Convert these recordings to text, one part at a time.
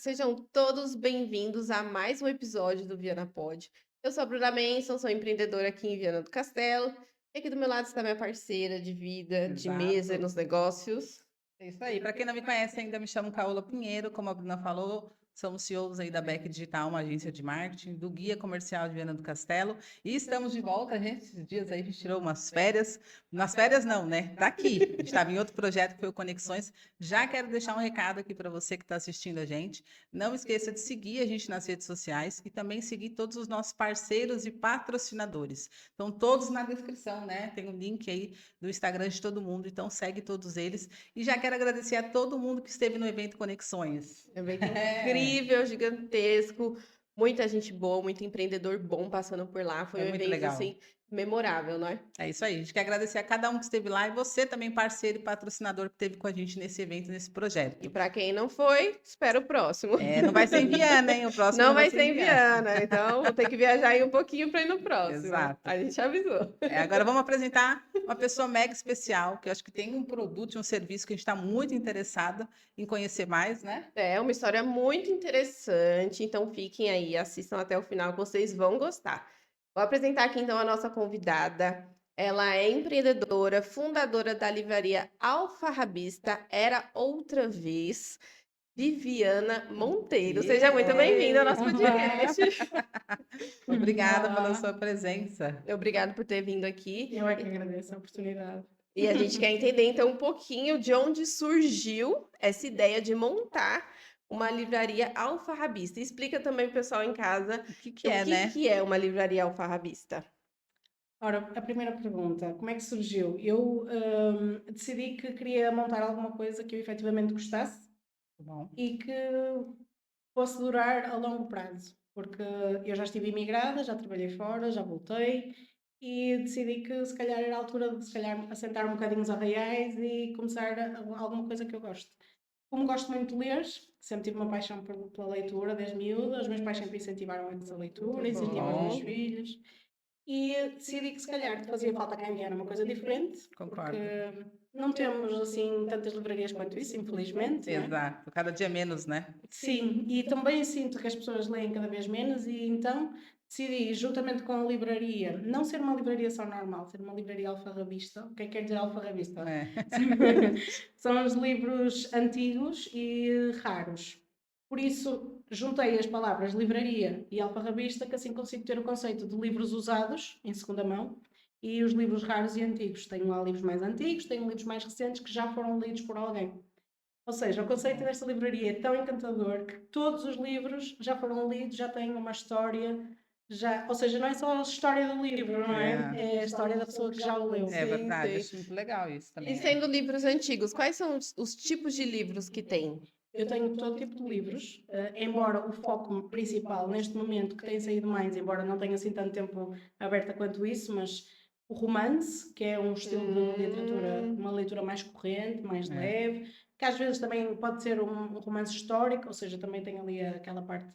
Sejam todos bem-vindos a mais um episódio do Viana Pod. Eu sou a Bruna Manson, sou empreendedora aqui em Viana do Castelo. E aqui do meu lado está minha parceira de vida, de mesa nos Exato. negócios. É isso aí. Para quem não me conhece ainda, me chamo Caola Pinheiro, como a Bruna falou, somos CEOs aí da Beck Digital, uma agência de marketing, do Guia Comercial de Viana do Castelo, e estamos de volta, gente. Esses dias aí a gente tirou umas férias. Nas férias não, né? Tá aqui. A gente estava em outro projeto que foi o Conexões. Já quero deixar um recado aqui para você que está assistindo a gente. Não esqueça de seguir a gente nas redes sociais e também seguir todos os nossos parceiros e patrocinadores. Estão todos na descrição, né? Tem um link aí do Instagram de todo mundo, então segue todos eles. E já quero agradecer a todo mundo que esteve no evento Conexões. É um evento incrível, gigantesco, muita gente boa, muito empreendedor bom passando por lá. Foi É um muito evento, legal. assim, memorável, não é? É isso aí. A gente quer agradecer a cada um que esteve lá e você também, parceiro e patrocinador, que esteve com a gente nesse evento, nesse E projeto. para quem não foi, espera o próximo. É, não vai ser em Viana, hein? O próximo Não não vai vai ser ser em em Viana. Viana, então vou ter que viajar aí um pouquinho para ir no próximo. Exato. A gente avisou. Agora vamos apresentar uma pessoa mega especial, que eu acho que tem um produto e um serviço que a gente está muito interessada em conhecer mais, né? É uma história muito interessante, então fiquem aí, assistam até o final que vocês vão gostar. Vou apresentar aqui então a nossa convidada. Ela é empreendedora, fundadora da livraria Alfarrabista, Era Outra Vez, Viviana Monteiro. Seja muito bem-vinda ao Yeah! nosso podcast. Obrigada pela Olá, sua presença. Obrigada por ter vindo aqui. eu é que agradeço a oportunidade. E a gente quer entender então um pouquinho de onde surgiu essa ideia de montar uma livraria alfarrabista. Explica também para o pessoal em casa O que que então, o é, que né? que é uma livraria alfarrabista. Ora, a primeira pergunta, como é que surgiu? Eu decidi que queria montar alguma coisa que eu efetivamente gostasse Bom, e que fosse durar a longo prazo, porque eu já estive imigrada, já trabalhei fora, já voltei e decidi que se calhar era a altura de se calhar assentar um bocadinho os arraiais e começar alguma coisa que eu gosto. Como gosto muito de ler, sempre tive uma paixão pela leitura desde miúda, os meus pais sempre incentivaram essa leitura, Muito incentivam os meus bom. filhos e decidi que se calhar fazia falta cá em Viana uma coisa diferente, porque concordo. não temos assim tantas livrarias quanto isso, infelizmente, não é? Exato. Cada dia menos, né? Sim, e também sinto que as pessoas leem cada vez menos e então decidi, juntamente com a livraria, não ser uma livraria só normal, ser uma livraria alfarrabista. O que é que quer dizer alfarrabista? É. São os livros antigos e raros. Por isso, juntei as palavras livraria e alfarrabista, que assim consigo ter o conceito de livros usados, em segunda mão, e os livros raros e antigos. Tenho lá livros mais antigos, tenho livros mais recentes que já foram lidos por alguém. Ou seja, o conceito desta livraria é tão encantador que todos os livros já foram lidos, já têm uma história, já, ou seja, não é só a história do livro, não é? É. É a história da pessoa que já o leu. É Sim, verdade, sim. acho muito legal isso E também. sendo livros antigos, quais são os tipos de livros que tem? Eu tenho todo tipo de livros, embora o foco principal neste momento, que tem saído mais, embora não tenha assim tanto tempo aberta quanto isso, mas o romance, que é um estilo de literatura, uma leitura mais corrente, mais É. leve, que às vezes também pode ser um romance histórico, ou seja, também tem ali aquela parte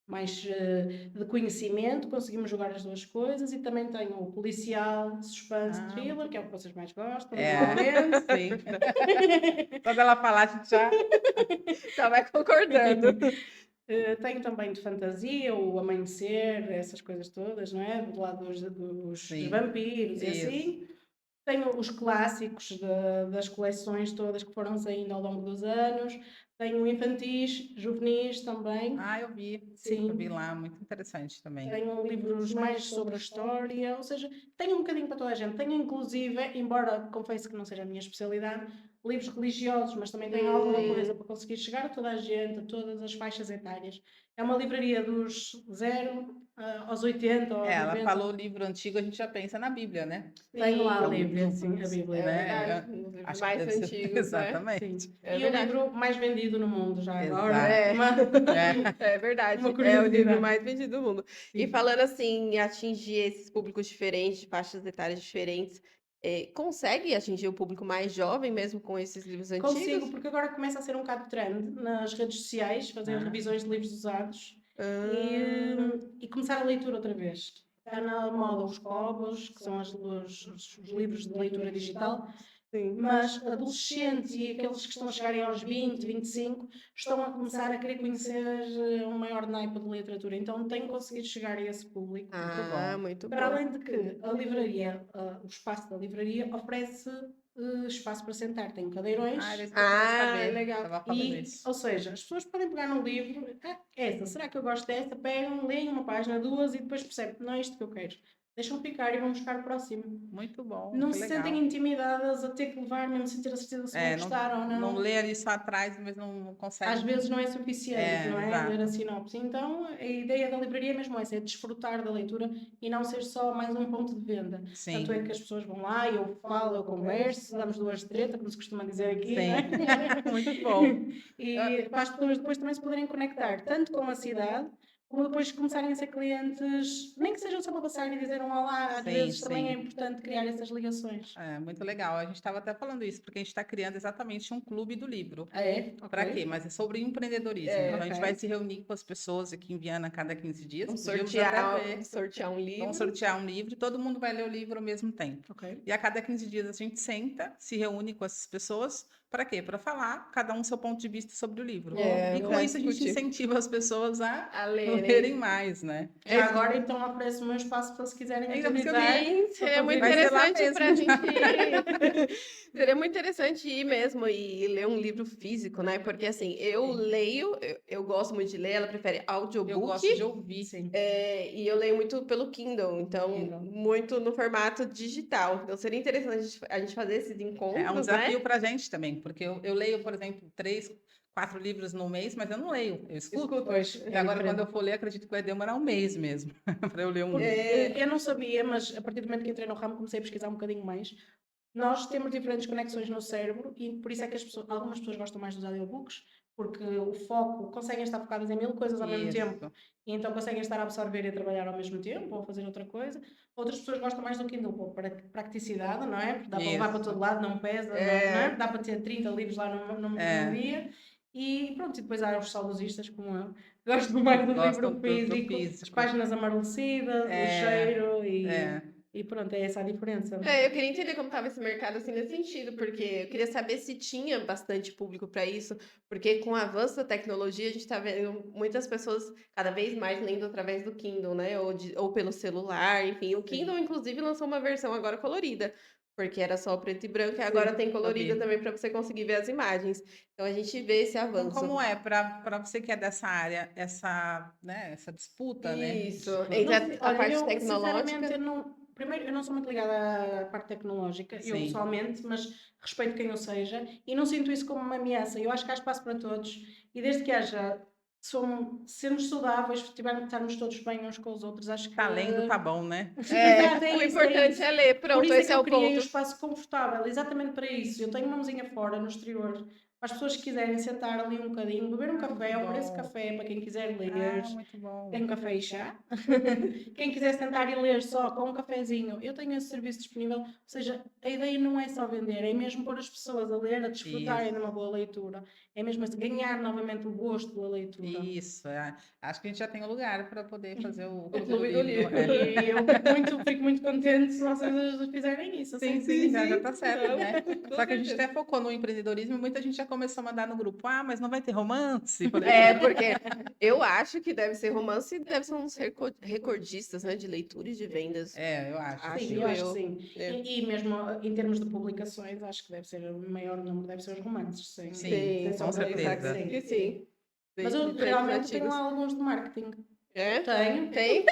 mais de conhecimento, conseguimos jogar as duas coisas, e também tenho o policial, suspense, Ah, thriller, que é o que vocês mais gostam, é, normalmente. sim. Quando ela falar, a gente já. Já vai concordando. Tenho também de fantasia, o amanhecer, essas coisas todas, não é? Do lado dos Sim. vampiros e Isso. assim. Tenho os clássicos das coleções todas que foram saindo ao longo dos anos. Tenho infantis, juvenis também. Ah, eu vi. Sim. Eu vi lá, muito interessante também. Tenho livros mais sobre a história, ou seja, tenho um bocadinho para toda a gente. Tenho inclusive, embora confesso que não seja a minha especialidade, livros religiosos, mas também tenho alguma coisa para conseguir chegar a toda a gente, a todas as faixas etárias. É uma livraria dos 0 aos 80 ou aos Ela 90. falou livro antigo, a gente já pensa na Bíblia, né? Tenho lá a Então, Bíblia, sim, a Bíblia. É né? verdade, os livros Acho que mais deve ser antigos, né? exatamente. Sim. É E verdade. o livro mais vendido no mundo já agora. Exato. É. Uma, É verdade, uma é o curiosidade. livro mais vendido do mundo. E Sim. falando assim, em atingir esses públicos diferentes, de faixas etárias diferentes, consegue atingir o público mais jovem mesmo com esses livros Consigo, antigos? porque agora começa a ser um bocado trend nas redes sociais, fazer Ah. revisões de livros usados Ah, e começar a leitura outra vez. Está na moda os Kobos, que são os livros de leitura digital, Sim. mas adolescentes e aqueles que estão a chegarem aos 20, 25, estão a começar a querer conhecer um maior naipe de literatura. Então tenho conseguido chegar a esse público. Ah, muito Para bom. além de que a livraria, o espaço da livraria, oferece espaço para sentar. Tem cadeirões. Ah, era isso que eu queria saber. Legal. Estava falando E, isso. ou seja, as pessoas podem pegar num livro, esta, será que eu gosto desta? Pegam, leem uma página, duas e depois percebem, não é isto que eu quero. Deixam ficar e vão buscar o próximo. Muito bom, Não que se legal. sentem intimidadas a ter que levar, mesmo sem ter a certeza se vão É, gostar ou não não. lê ali só atrás, mas não consegue. Às vezes não é suficiente, não é? exato. Ler a sinopse. Então, a ideia da livraria é mesmo essa, é desfrutar da leitura e não ser só mais um ponto de venda. Sim. Tanto é que as pessoas vão lá, eu falo, eu converso, damos duas de treta, como se costuma dizer aqui, não é? Sim. Muito bom. E para as pessoas depois também se poderem conectar, tanto com a cidade, como depois começarem a ser clientes, nem que sejam só para passar e dizer um olá, às Sim, vezes também é sim. importante criar essas ligações. É, muito legal. A gente estava até falando isso, porque a gente está criando exatamente um clube do livro. Ah, é? Para Ok. quê? Mas é sobre empreendedorismo. É, Então, a gente ok. vai se reunir com as pessoas aqui em Viana a cada 15 dias. Vamos Podíamos até ver. sortear um livro. Vamos sortear um livro e todo mundo vai ler o livro ao mesmo tempo. Ok. E a cada 15 dias a gente senta, se reúne com essas pessoas. Para quê? Para falar cada um seu ponto de vista sobre o livro. É, E com pra isso a gente discutir. incentiva as pessoas a A lerem lerem. mais, né? Já agora, então, ofereço o meu espaço para se quiserem Ainda por cima, utilizar. Sim, seria muito Vai ser lá interessante pra mesmo. gente ir. Seria muito interessante ir mesmo e ler um livro físico, né? Porque assim, eu leio, eu gosto muito de ler, ela prefere Eu audiobook. gosto de ouvir. Sim. E eu leio muito pelo Kindle, então Kindle. muito no formato digital. Então seria interessante a gente fazer esses É um encontros, desafio né? para a gente também, porque eu leio, por exemplo, 3, 4 livros no mês, mas eu não leio, eu escuto. Pois, E é agora, quando diferente. eu for ler, acredito que vai demorar um mês mesmo para eu ler um livro. Eu não sabia, mas a partir do momento que entrei no ramo comecei a pesquisar um bocadinho mais. Nós temos diferentes conexões no cérebro e por isso é que algumas pessoas gostam mais dos audiobooks, porque o foco, conseguem estar focadas em mil coisas ao mesmo tempo Isso. e então conseguem estar a absorver e a trabalhar ao mesmo tempo ou a fazer outra coisa. Outras pessoas gostam mais do Kindle por praticidade, não é? Porque dá para levar para todo lado, não pesa, não é? Dá para ter 30 livros lá no dia. E pronto, e depois há os saudosistas como eu, gostam mais do Gostam livro do físico, as físico. páginas amarelecidas, o cheiro É. e pronto, é essa a diferença. Eu queria entender como estava esse mercado assim nesse sentido, porque eu queria saber se tinha bastante público para isso, porque com o avanço da tecnologia a gente está vendo muitas pessoas cada vez mais lendo através do Kindle, né? Ou pelo celular, enfim. O Kindle, inclusive, lançou uma versão agora colorida, porque era só preto e branco, e agora tem colorida vi. também para você conseguir ver as imagens. Então a gente vê esse Então, avanço. como é para você que é dessa área, essa disputa, né? Isso, Tipo, entre a Olha, parte eu tecnológica. sinceramente primeiro eu não sou muito ligada à parte tecnológica, eu Sim. pessoalmente, mas respeito quem eu seja e não sinto isso como uma ameaça. Eu acho que há espaço para todos e desde que haja sermos saudáveis, estarmos todos bem uns com os outros, acho que Tá lendo, tá bom, né? Exato, O isso, importante isso. é ler, Por pronto, isso é esse que é eu o criei um ponto. espaço confortável, exatamente para isso. Eu tenho uma mesinha fora, no exterior, para as pessoas que quiserem sentar ali um bocadinho, beber um café, muito ofereço bom. café para quem quiser ler. Muito bom. Tem um café e chá. Quem quiser sentar e ler só com um cafezinho, eu tenho esse serviço disponível. Ou seja, a ideia não é só vender, é mesmo pôr as pessoas a ler, a desfrutarem de uma boa leitura. É mesmo assim, ganhar novamente o gosto pela leitura. Isso, acho que a gente já tem um lugar para poder fazer o Clube Clube do do Livro. Livro. E eu fico muito contente se vocês fizerem isso. Sim, Assim. já tá certo, Não, né? com Só que a gente certeza. até focou no empreendedorismo e muita gente já começou a mandar no grupo, mas não vai ter romance? Falei, Porque eu acho que deve ser romance e deve ser uns recordistas, né, de leitura e de vendas. eu acho. Sim, sim. eu acho que sim. É. E mesmo em termos de publicações, acho que deve ser o maior número, deve ser os romances. Sim, Sim, sem com sombra de dúvida certeza. que sim. Que sim. Mas eu Bem realmente tenho representativos. lá alguns de marketing. É? Tenho. Tem?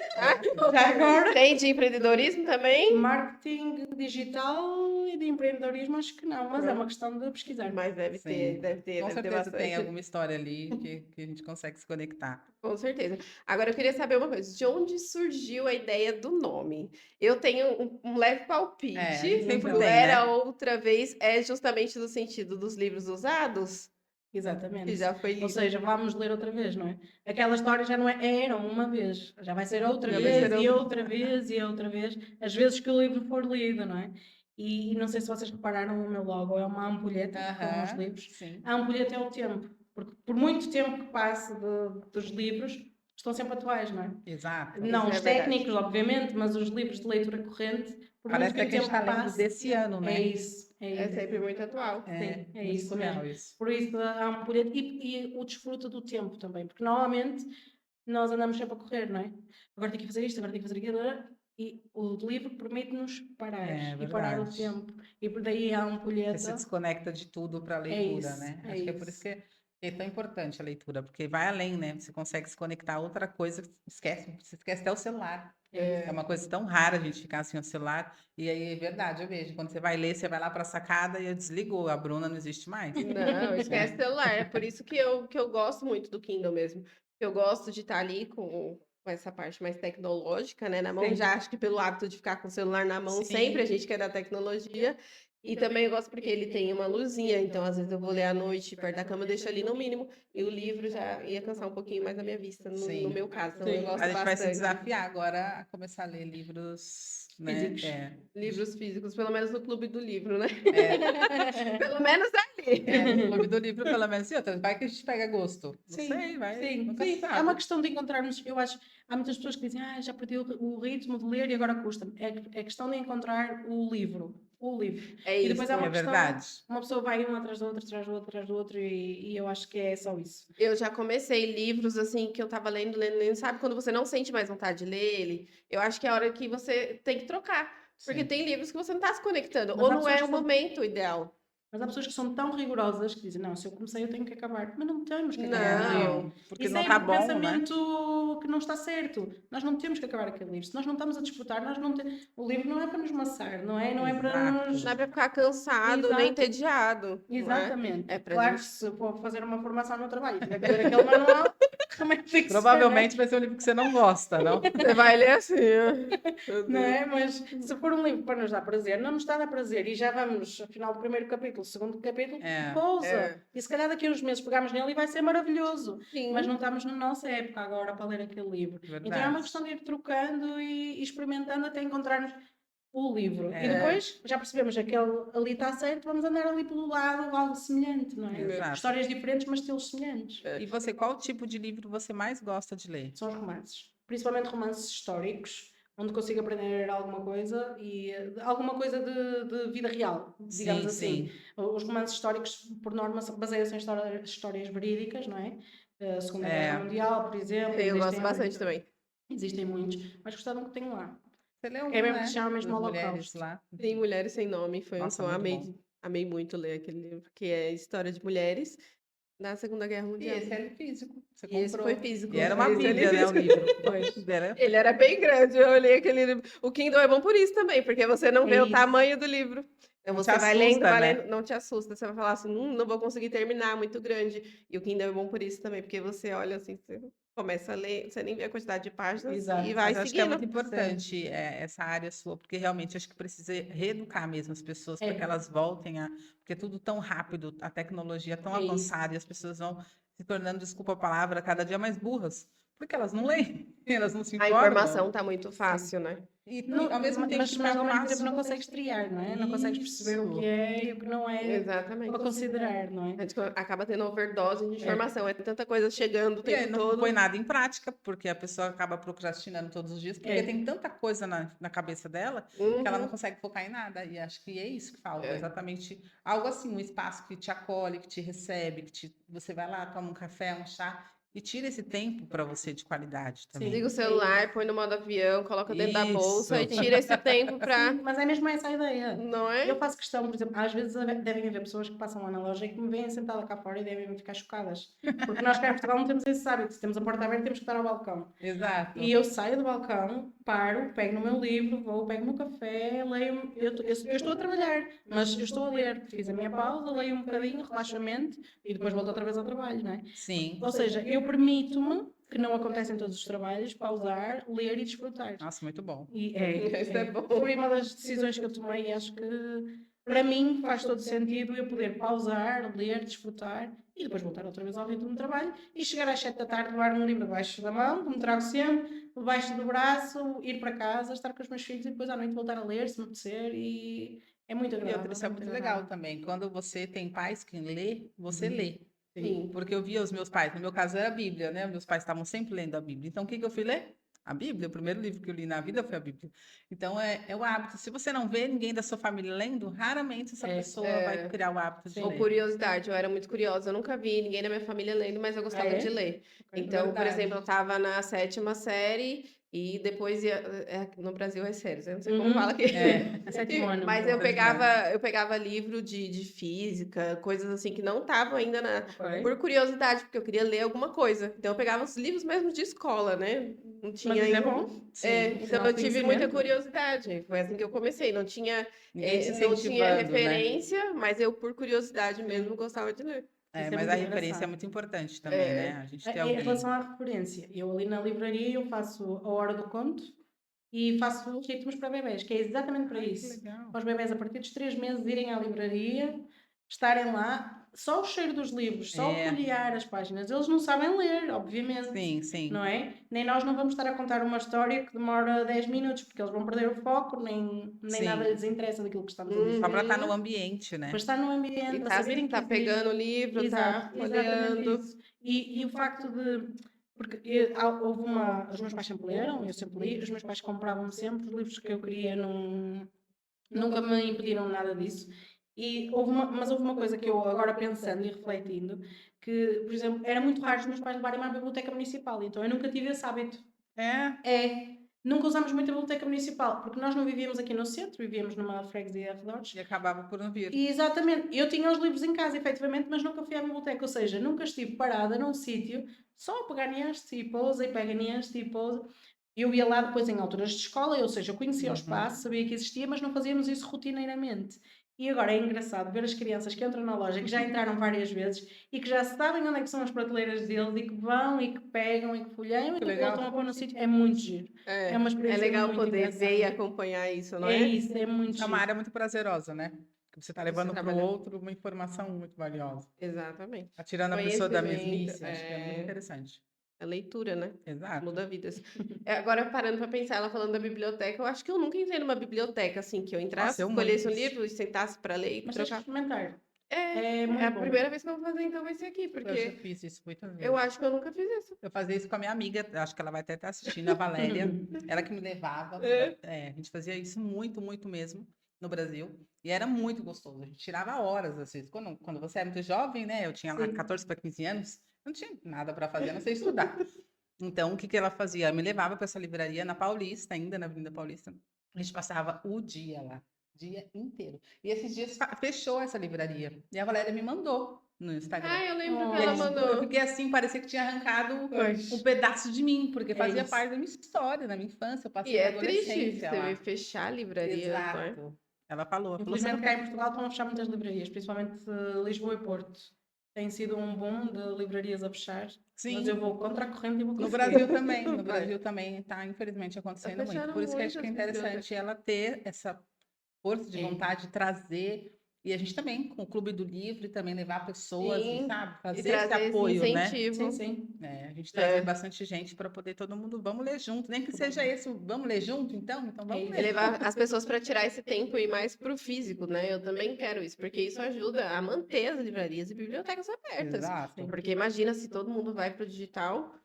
Já agora. Tem de empreendedorismo também? Marketing digital e de empreendedorismo, acho que não, mas é uma questão de pesquisar. Mas deve ter, Sim. deve ter, Com deve ter certeza tem bastante. alguma história ali que a gente consegue se conectar. Com certeza. Agora eu queria saber uma coisa, de onde surgiu a ideia do nome? Eu tenho um leve palpite. A gente sempre O tem, Era né? Outra Vez é justamente do sentido dos livros usados? Que Exatamente. já foi Ou lido. seja, vamos ler outra vez, não é? Aquela história já não é era uma vez, já vai ser outra Já vai vez ser e outra. outra vez e outra vez, as vezes que o livro for lido, não é? E não sei se vocês repararam, o meu logo é uma ampulheta com os livros. Sim. A ampulheta é o tempo, porque por muito tempo que passe dos livros, estão sempre atuais, não é? Exato. Não Isso os é verdade. técnicos, obviamente, mas os livros de leitura corrente, por muito Parece que o que a gente tempo está lendo passe, desse ano, é né? isso, é É isso. sempre muito atual. Sim, é muito isso surreal mesmo. isso. Por isso há um polhete e o desfruto do tempo também, porque normalmente nós andamos sempre a correr, não é? Agora tenho que fazer isto, agora tenho que fazer aquilo, e o livro permite-nos parar É e parar o verdade. tempo. E por daí há um Você se polheta. desconecta de tudo para a É leitura, isso, né? é Acho que é por isso isso. que é tão importante a leitura, porque vai além, né? Você consegue se conectar a outra coisa, você esquece até o celular. É É uma coisa tão rara a gente ficar assim o celular. E aí é verdade, eu vejo. Quando você vai ler, você vai lá para a sacada e eu desligo, a Bruna não existe mais. Não, esquece É. celular. É por isso que eu gosto muito do Kindle mesmo. Eu gosto de estar ali com essa parte mais tecnológica, né, na mão. Sim. Já acho que pelo hábito de ficar com o celular na mão, sempre a Sim. gente quer da tecnologia. E também eu gosto porque ele tem uma luzinha, então às vezes eu vou ler à noite, perto da cama, eu deixo ali no mínimo, e o livro já ia cansar um pouquinho mais a minha vista, no Sim. meu caso. Então eu Sim. gosto A gente vai se bastante. desafiar agora a começar a ler livros, né? Físicos. Livros físicos, pelo menos no clube do livro, né? É, Pelo menos ali. no clube do livro, pelo menos. E outra, vai que a gente pega gosto. Não Sim, sei, vai. sim, Nunca se sim. É sabe. uma questão de encontrarmos. Eu acho, há muitas pessoas que dizem, já perdi o ritmo de ler e agora custa-me. É questão de encontrar o livro. O livro. É E depois isso. é uma É questão. verdade. Uma pessoa vai um atrás do outro, atrás do outro, atrás do outro, e eu acho que é só isso. Eu já comecei livros assim que eu tava lendo, sabe? Quando você não sente mais vontade de ler ele, eu acho que é a hora que você tem que trocar. Porque Sim. tem livros que você não tá se conectando, Mas ou há não pessoas é que o são. momento ideal. Mas há pessoas que são tão rigorosas que dizem, não, se eu comecei eu tenho que acabar. Mas não temos que acabar um livro. Não. Porque Isso não é tá um bom, né? pensamento que não está certo. Nós não temos que acabar aquele livro. Se nós não estamos a desfrutar, nós não temos... O livro não é para nos maçar, não é para Exato. nos... Não é pra ficar cansado nem Exato. entediado, não é? Exatamente. É pra Claro que gente. se for fazer uma formação no trabalho e tiver que ler aquele manual, também tem que ser, Provavelmente vai ser um livro que você não gosta, não? Você vai ler assim, ó. Meu não Deus. é? Mas se for um livro para nos dar prazer, não nos está a dar prazer e já vamos ao final do primeiro capítulo, segundo capítulo, É. pousa. É. E se calhar daqui a uns meses pegamos nele e vai ser maravilhoso. Sim. Mas não estamos na nossa época agora para ler aquele livro. Então é Verdade. uma questão de ir trocando e experimentando até encontrarmos o livro. É. E depois já percebemos que aquele ali está certo, vamos andar ali pelo lado, algo semelhante, não é? Exato. Histórias diferentes, mas estilos semelhantes. E você, qual tipo de livro você mais gosta de ler? São os romances. Principalmente romances históricos, onde consigo aprender alguma coisa e alguma coisa de vida real, digamos Sim, assim. sim. Os romances históricos, por norma, baseiam-se em histórias verídicas, não é? A Segunda É. Guerra Mundial, por exemplo. Eu gosto existem- bastante também. Existem muitos, mas gostava que tenho lá. Você leu É mesmo né? que se chama mesmo Das mulheres Holocausto. lá. Tem Mulheres Sem Nome, foi um que Nossa, eu muito amei, bom. amei muito ler aquele livro, que é história de mulheres da Segunda Guerra E Mundial. esse era físico. Você E esse comprou. foi físico. E era uma Esse é bíblia, né? O físico. livro. Pois. Era... Ele era bem grande, eu olhei aquele livro. O Kindle é bom por isso também, porque você não É vê o isso. tamanho do livro. Então Não te você vai lendo, assusta, vai né? lendo, não te assusta. Você vai falar assim, não vou conseguir terminar, muito grande. E o Kindle é bom por isso também, porque você olha assim, você começa a ler, você nem vê a quantidade de páginas Exato. e vai Mas eu acho que é seguindo. muito importante essa área sua, porque realmente acho que precisa reeducar mesmo as pessoas para É. que elas voltem a. Porque é tudo tão rápido, a tecnologia é tão É isso. avançada e as pessoas vão se tornando, desculpa a palavra, cada dia mais burras. Porque elas não leem, elas não se A informam. informação tá muito fácil, né? E Não, ao mesmo tempo mas que tá ao mesmo fácil. tempo não consegues triar, não é? Não consegues perceber o que é e o que não é Exatamente. para considerar, não é? A gente acaba tendo overdose de informação, é tanta coisa chegando o E aí tempo não todo. põe nada em prática, porque a pessoa acaba procrastinando todos os dias, porque É. tem tanta coisa na cabeça dela que ela não Uhum. consegue focar em nada. E acho que é isso que falta, É. exatamente algo assim, um espaço que te acolhe, que te recebe, você vai lá, toma um café, um chá e tira esse tempo para você de qualidade também. Desliga o celular, põe no modo avião, coloca dentro da bolsa e Isso. tira esse tempo pra. Sim, mas é mesmo essa a ideia. Não é? Eu faço questão, por exemplo, às vezes devem haver pessoas que passam lá na loja e que me veem sentada cá fora e devem ficar chocadas. Porque nós cá em Portugal não temos esse hábito. Se temos a porta aberta, temos que estar ao balcão. Exato. E eu saio do balcão, paro, pego no meu livro, vou, pego no café, leio. Eu estou a trabalhar, mas eu estou a ler. Fiz a minha pausa, leio um bocadinho, relaxo a mente e depois volto outra vez ao trabalho, não é? Sim. Ou seja, eu permito-me, que não acontece em todos os trabalhos, pausar, ler e desfrutar. Nossa, muito bom. E Isso é bom. foi uma das decisões que eu tomei e acho que para mim faz todo sentido eu poder pausar, ler, desfrutar e depois voltar outra vez ao ritmo de trabalho e chegar às 7 da tarde, levar um livro debaixo da mão, como trago sempre, debaixo do braço, ir para casa, estar com os meus filhos e depois à noite voltar a ler, se me apetecer e é muito E agradável. outra, isso é muito legal também. Quando você tem pais que lê, você lê. Sim. Porque eu via os meus pais, no meu caso era a Bíblia, né? Meus pais estavam sempre lendo a Bíblia. Então, o que que eu fui ler? A Bíblia. O primeiro livro que eu li na vida foi a Bíblia. Então, é o hábito. Se você não vê ninguém da sua família lendo, raramente essa pessoa vai É. criar o hábito de Sim. Ou ler. curiosidade, eu era muito curiosa, eu nunca vi ninguém da minha família lendo, mas eu gostava é? de ler. Ok. Então, por Verdade. exemplo, eu estava na 7ª série e depois ia, no Brasil é séries, eu não sei como Uhum. fala aqui. É. Sétimo ano. Mas Sétimo ano. eu pegava livro de física, coisas assim que não estavam ainda Ok. por curiosidade, porque eu queria ler alguma coisa. Então eu pegava os livros mesmo de escola, né? Não Mas tinha isso é ainda. bom. Sim. Então Sinal eu de tive muita conhecimento. curiosidade. Foi assim que eu comecei. Não tinha, Ninguém te não tinha incentivando, né? referência, mas eu, por curiosidade mesmo, gostava de ler. É, Isso é mas muito a referência é engraçado. muito importante também, né? É, A gente ter Em relação alguém. à referência, eu ali na livraria eu faço a hora do conto e faço ritmos para bebés, que é exatamente para Ai, que isso. legal. Para os bebés a partir dos 3 meses irem à livraria, estarem lá, só o cheiro dos livros, só o É, folhear as páginas, eles não sabem ler, obviamente, sim, sim. não é? Nem nós não vamos estar a contar uma história que demora 10 minutos, porque eles vão perder o foco, nem nada Sim. lhes interessa daquilo que estamos a Só dizer. para estar no uhum. ambiente, né? Para estar no E ambiente, para tá, saberem que tá existe. pegando o livro, tá Exato, exatamente folheando. isso. E o facto de. Porque houve uma. Os meus pais sempre leram, eu sempre li, os meus pais compravam sempre os livros que eu queria, nunca me impediram nada disso. Mas houve uma coisa que eu, agora pensando e refletindo, que, por exemplo, era muito raro os meus pais levarem-me à biblioteca municipal, então eu nunca tive esse hábito. É, Nunca usámos muito a biblioteca municipal, porque nós não vivíamos aqui no centro, vivíamos numa freguesia de arredores. e acabava por não vir. E, exatamente, eu tinha os livros em casa, efetivamente, mas nunca fui à biblioteca, ou seja, nunca estive parada num sítio só a pegar neste e pousa e pega neste e pousa. Eu ia lá depois em alturas de escola, ou seja, eu conhecia o Uhum. espaço, sabia que existia, mas não fazíamos isso rotineiramente. E agora é engraçado ver as crianças que entram na loja, que já entraram várias vezes e que já sabem onde é que são as prateleiras deles e que vão e que pegam e que folheiam e Que que legal. voltam a pôr no sítio. É muito giro. É uma É experiência legal muito poder ver e engraçada. acompanhar isso, não É é? isso, é muito É uma giro. área muito prazerosa, né? Que você está Você levando para o trabalha. outro uma informação muito valiosa. Exatamente. Tá tirando a pessoa da Conhecimento, mesmice, acho que é muito interessante. a leitura, né? Exato. Muda vidas. Agora, parando para pensar, ela falando da biblioteca, eu acho que eu nunca entrei numa biblioteca, assim, que eu Nossa, entrasse, eu escolhesse um muitos. livro e sentasse para ler e Mas tens que trocar. experimentar. É, É é muito a bom. primeira vez que eu vou fazer, então vai ser aqui, Eu já porque fiz isso muitas eu vezes. acho que eu nunca fiz isso. Eu fazia isso com a minha amiga, acho que ela vai até estar assistindo, a Valéria. Ela que me levava. É. A gente fazia isso muito, muito mesmo no Brasil. E era muito gostoso. A gente tirava horas, às vezes. Quando você é muito jovem, né? Eu tinha lá Sim. 14 para 15 anos, não tinha nada para fazer, a não sei estudar. Então, o que que ela fazia? Ela me levava para essa livraria na Paulista, ainda na Avenida Paulista. A gente passava o dia lá, o dia inteiro. E esses dias fechou essa livraria. E a Valéria me mandou no Instagram. Ah, eu lembro que E ela aí, tipo, eu mandou. fiquei assim, parecia que tinha arrancado Pois. um pedaço de mim, porque É fazia isso. parte da minha história, da minha infância. Eu E passei minha é triste adolescência você lá. fechar a livraria, não é? Exato. Ela falou, você Infelizmente não cá em quer. Portugal estão a fechar muitas livrarias, principalmente Lisboa e Porto. Tem sido um boom de livrarias a fechar, mas eu Sim, vou contra a corrente e vou no conseguir. Brasil também. No Vai. Brasil também está, infelizmente, Tá acontecendo muito. fechando Por isso que acho que é muitas bibliotecas. interessante ela ter essa força de É. vontade de trazer. E a gente também, com o Clube do Livro, também levar pessoas, Sim, sabe? e Fazer esse trazer esse apoio, né? Sim, incentivo. sim. É, a gente trazer É. bastante gente para poder todo mundo, vamos ler junto. Nem que seja esse, vamos ler junto, então? Então vamos isso. E ler. levar as pessoas para tirar esse tempo e ir mais para o físico, né? Eu também quero isso, porque isso ajuda a manter as livrarias e bibliotecas abertas. Exato. Porque imagina se todo mundo vai para o digital,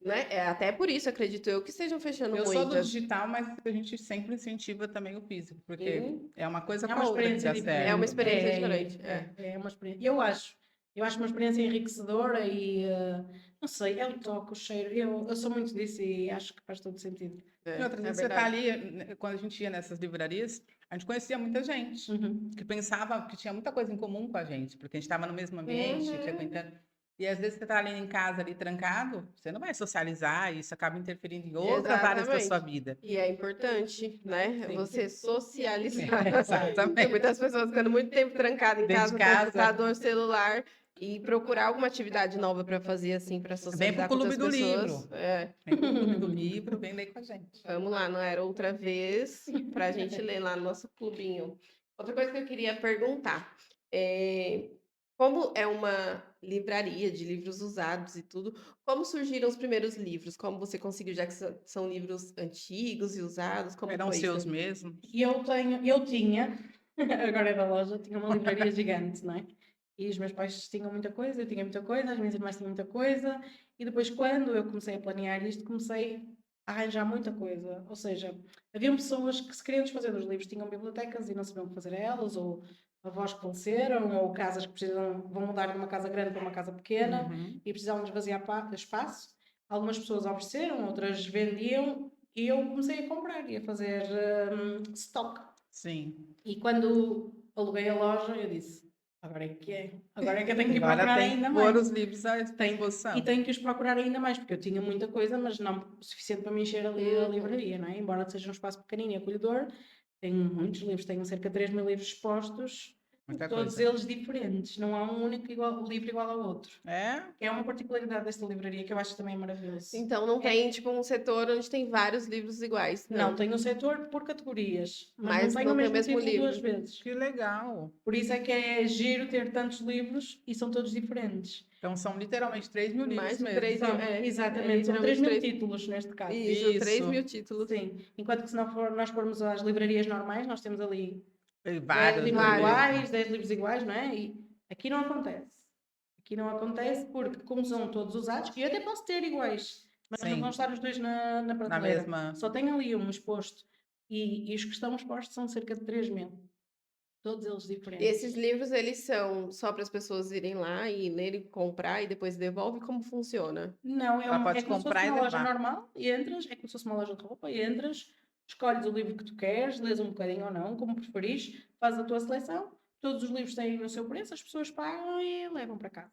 né? É até por isso, acredito eu, que estejam fechando Eu sou do muitas. digital, mas a gente sempre incentiva também o físico, porque Sim, é uma coisa É com uma a outra que experiência dá diferente. é uma certo. experiência diferente. É. É uma experiência. Eu acho uma experiência enriquecedora e não sei, é o toque, o cheiro. Eu sou muito disso e acho que faz todo sentido. E outra, É você tá verdade. ali, né, quando a gente ia nessas livrarias, a gente conhecia muita gente Uhum. que pensava que tinha muita coisa em comum com a gente, porque a gente estava no mesmo ambiente, Uhum. frequentando. E às vezes você tá ali em casa, ali trancado, você não vai socializar, e isso acaba interferindo em outras áreas da sua Exatamente. vida. E é importante, né? Sim. Você socializar. Tem Exatamente. muitas pessoas ficando muito tempo trancadas em Dentro de casa, casa. computador, celular, e procurar alguma atividade nova para fazer, assim, para Vem pro socializar com Clube outras do pessoas. Livro. É, Vem pro Clube do Livro, vem ler com a gente. vamos lá, não era outra vez, para a gente ler lá no nosso clubinho. Outra coisa que eu queria perguntar, é, como é uma livraria de livros usados e tudo, como surgiram os primeiros livros? Como você conseguiu, já que são livros antigos e usados, como Eram foi seus isso? mesmo. E eu tinha, agora é da loja, tinha uma livraria gigante, não é? E os meus pais tinham muita coisa, eu tinha muita coisa, as minhas irmãs tinham muita coisa, e depois, quando eu comecei a planear isto, comecei a arranjar muita coisa. Ou seja, haviam pessoas que se queriam desfazer dos livros, tinham bibliotecas e não sabiam o que fazer a elas, ou avós que faleceram, ou casas que vão mudar de uma casa grande para uma casa pequena Uhum. e precisavam de esvaziar espaço. Algumas pessoas ofereceram, outras vendiam, e eu comecei a comprar e a fazer stock. Sim. E quando aluguei a loja, eu disse: agora é que é. Agora é que eu tenho que ir Agora procurar tem ainda que pôr mais. os livros à disposição. E tenho que os procurar ainda mais, porque eu tinha muita coisa, mas não o suficiente para me encher ali a Uhum. livraria, não é? Embora seja um espaço pequenino e acolhedor, tenho muitos livros, tenho cerca de 3 mil livros expostos, Muita todos coisa. eles diferentes, não há um único livro igual ao outro. É? É uma particularidade desta livraria que eu acho também maravilhoso. Então não tem, tipo, um setor onde tem vários livros iguais, Não, não. tenho um setor por categorias, mas Mas não tenho não o tem o mesmo mesmo título duas livro. vezes. Que legal. Por isso é que é giro ter tantos livros e são todos diferentes. Então são literalmente 3 mil livros Mais de mesmo. 3 São, mil, exatamente, são 3 literalmente mil 3. títulos neste caso. Isso, 3 Isso. mil títulos. Sim, enquanto que se não for, nós formos às livrarias normais, nós temos ali Tem 10 vários livros vários. iguais, 10 livros iguais, não é? E aqui não acontece. Aqui não acontece porque, como são todos usados, e eu até posso ter iguais, mas não Sim. vão estar os dois na Na prateleira. mesma. Só tem ali um exposto. E os que estão expostos são cerca de 3 mil. Todos eles E diferentes. esses livros, eles são só para as pessoas irem lá e lerem, comprar e depois devolve? Como funciona? Não, Ela pode é como se fosse comprar e uma loja levar. normal e entras, é como se fosse uma loja de roupa e entras, escolhes o livro que tu queres, lês um bocadinho ou não, como preferires, fazes a tua seleção, todos os livros têm o seu preço, as pessoas pagam e levam para casa.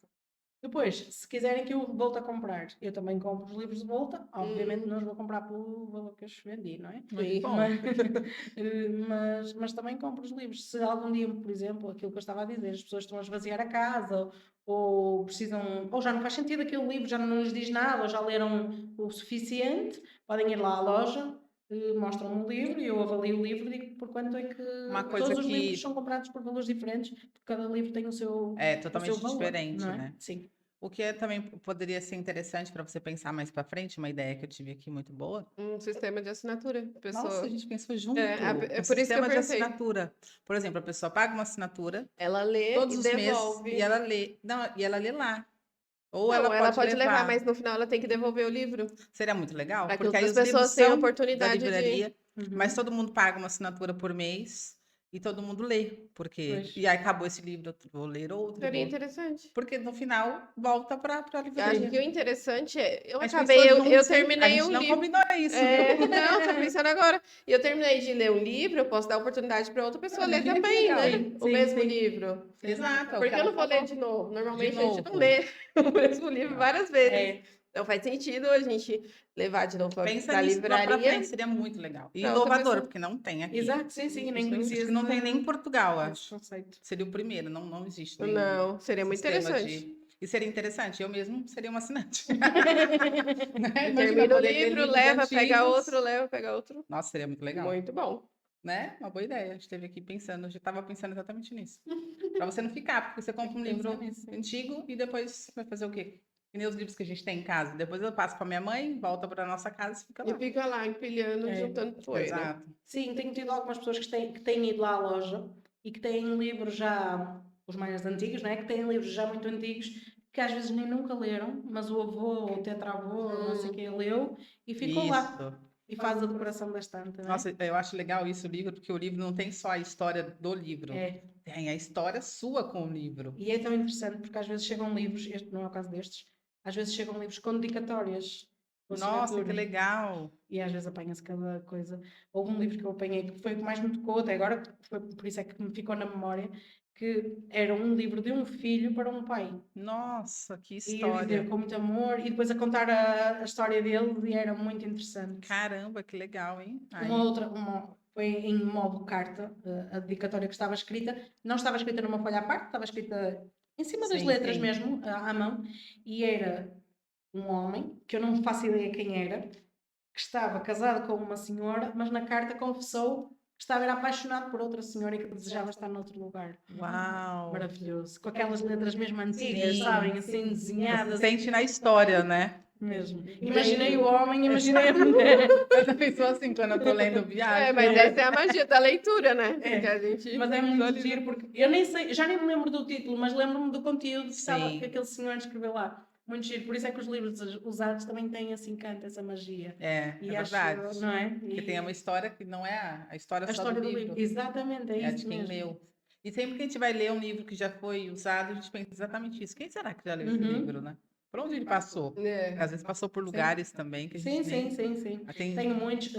Depois, se quiserem que eu volte a comprar, eu também compro os livros de volta, obviamente não os vou comprar pelo valor que eu os vendi, não é? Muito Sim. bom. Mas também compro os livros. Se algum dia, por exemplo, aquilo que eu estava a dizer, as pessoas estão a esvaziar a casa ou precisam, ou já não faz sentido aquele livro, já não lhes diz nada, ou já leram o suficiente, podem ir lá à loja, mostram-me o livro e eu avalio o livro e digo por quanto é que Uma coisa todos os que- livros são comprados por valores diferentes, porque cada livro tem o seu totalmente valor, diferente, não é? né? Sim. O que também poderia ser interessante para você pensar mais para frente, uma ideia que eu tive aqui muito boa. Um sistema de assinatura. A Nossa, a pessoa... gente pensou junto. é Um por isso que eu sistema de perguntei. assinatura. Por exemplo, a pessoa paga uma assinatura Ela lê todos e os meses devolve. e ela lê. Não, e ela lê lá. Ou Não, ela pode levar, levar. mas no final ela tem que devolver o livro. Seria muito legal, Para que porque aí outras os livros pessoas tenham são da oportunidade de... livraria, Uhum. mas todo mundo paga uma assinatura por mês e todo mundo lê. Porque... Pois. E aí acabou esse livro, eu vou ler outro. Seria vou- interessante. Porque no final volta para a Eu acho livraria. que o interessante é... Eu A gente acabei, pensou eu juntos, hein? A terminei gente o não livro. combinou isso. Não, tô pensando agora. E eu terminei de ler um livro, eu posso dar oportunidade para outra pessoa Olha, ler que também, legal, né? hein? O Sim, mesmo sim. livro. Exato, é o Porque que eu ela não vou ler falou. de novo. Normalmente De a gente não novo. lê o mesmo livro várias vezes. É, Então faz sentido a gente levar de novo Pensa para a nisso lá pra frente, livraria. seria muito legal. E Pra outra inovador, pessoa. porque não tem aqui. exato, sim, sim, eu nem conhecia Acho que não tem nem em Portugal, esse acho. conceito. Seria o primeiro, não existe nenhum Não, seria muito sistema interessante. E seria interessante, eu mesmo seria uma assinante. E Imagina termina o poder ter livro, livros leva, pega antigos. outro, leva, pega outro. Nossa, seria muito legal. Muito bom. Né? Uma boa ideia. A gente esteve aqui pensando, eu já estava pensando exatamente nisso. Para você não ficar, porque você compra um Tem que livro pensar nisso. antigo e depois vai fazer o quê? Que nem os livros que a gente tem em casa. Depois eu passo para minha mãe, volta para nossa casa e fica E lá. fica lá empilhando, É, juntando poeira. Exato. Sim, tenho tido algumas pessoas que têm ido lá à loja e que têm livros já, os mais antigos, não é? Que têm livros já muito antigos, que às vezes nem nunca leram, mas o avô ou o tetravô, não sei quem, leu e ficou lá. Isso. E faz a decoração da estante, não é? Nossa, eu acho legal isso, o livro, porque o livro não tem só a história do livro. É. Tem a história sua com o livro. E é tão interessante porque às vezes chegam livros, este não é o caso destes, às vezes chegam livros com dedicatórias. Com Nossa, que assinaturas. legal. E às vezes apanha-se cada coisa. Houve um livro que eu apanhei que foi o que mais me tocou até agora, foi por isso é que me ficou na memória, que era um livro de um filho para um pai. Nossa, que E a história. dizer com muito amor, e depois a contar a história dele, e era muito interessante. Caramba, que legal, hein? Aí, Foi em modo carta, a dedicatória que estava escrita, não estava escrita numa folha à parte, estava escrita em cima das Sim, letras sim. mesmo, à mão, e era um homem, que eu não faço ideia quem era, que estava casado com uma senhora, mas na carta confessou que estava era apaixonado por outra senhora e que desejava estar noutro lugar. Uau. Maravilhoso. Com aquelas letras mesmo antigas, Sim, sabem, assim, desenhadas. Sente na história, né? Mesmo. Imaginei o homem, imaginei a mulher. Eu também sou assim quando eu tô lendo viagem. Mas essa é a magia da leitura, né? É, Que a gente Mas é muito giro, porque eu nem sei, já nem me lembro do título, mas lembro-me do conteúdo Sim. que aquele senhor escreveu lá. Muito giro. Por isso é que os livros usados também têm esse encanto, essa magia. É E acho, verdade. não é? Porque tem uma história que não é a história A só história do do livro. livro. Exatamente, é É a de isso quem mesmo. leu. E sempre que a gente vai ler um livro que já foi usado, a gente pensa exatamente isso. Quem será que já leu esse Uhum. livro, né? Por onde ele passou? É. Às vezes passou por lugares também que a gente Sim. Tem... Tenho muitos,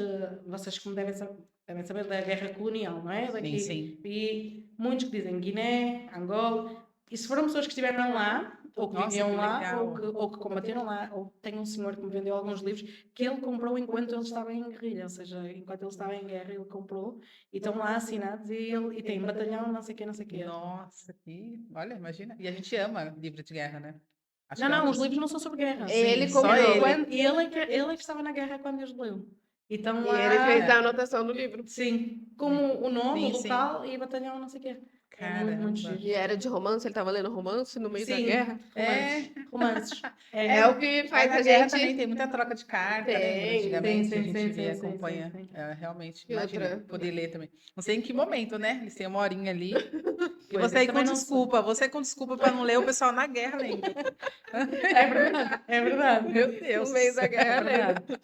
vocês como devem saber da guerra colonial, não é? Daqui. Sim. E muitos que dizem Guiné, Angola. E se foram pessoas que estiveram lá, ou que Nossa, viviam que lá, legal. ou que combateram lá, ou tem um senhor que me vendeu alguns livros que ele comprou enquanto ele estava em guerrilha, ou seja, enquanto ele estava em guerra, ele comprou e estão lá assinados e tem batalhão, não sei o quê. Nossa, que... Olha, imagina. E a gente ama livro de guerra, né? Acho Não, que é não, um os dos... livros não são sobre guerra. Ele só comprou. ele. Ele é que estava na guerra quando os leu. Então E lá. ele fez a anotação do livro. Sim, como o nome, o Sim. local e batalhão, não sei o quê. É muito Caramba. giro. E era de romance, ele estava lendo romance no meio da Sim, guerra. romances. É o que Mas faz na a guerra gente. também tem muita troca de carta, né? Tem, Antigamente sim, a gente sim, vê, sim, acompanha. sim. É, realmente, Que imagina, outra? poder ler também. Não sei em que momento, né? Eles têm uma horinha ali. E Pois, você aí também com não desculpa, você com desculpa para não ler o pessoal na guerra lendo. É verdade. Meu Deus. No meio da É guerra, né? verdade.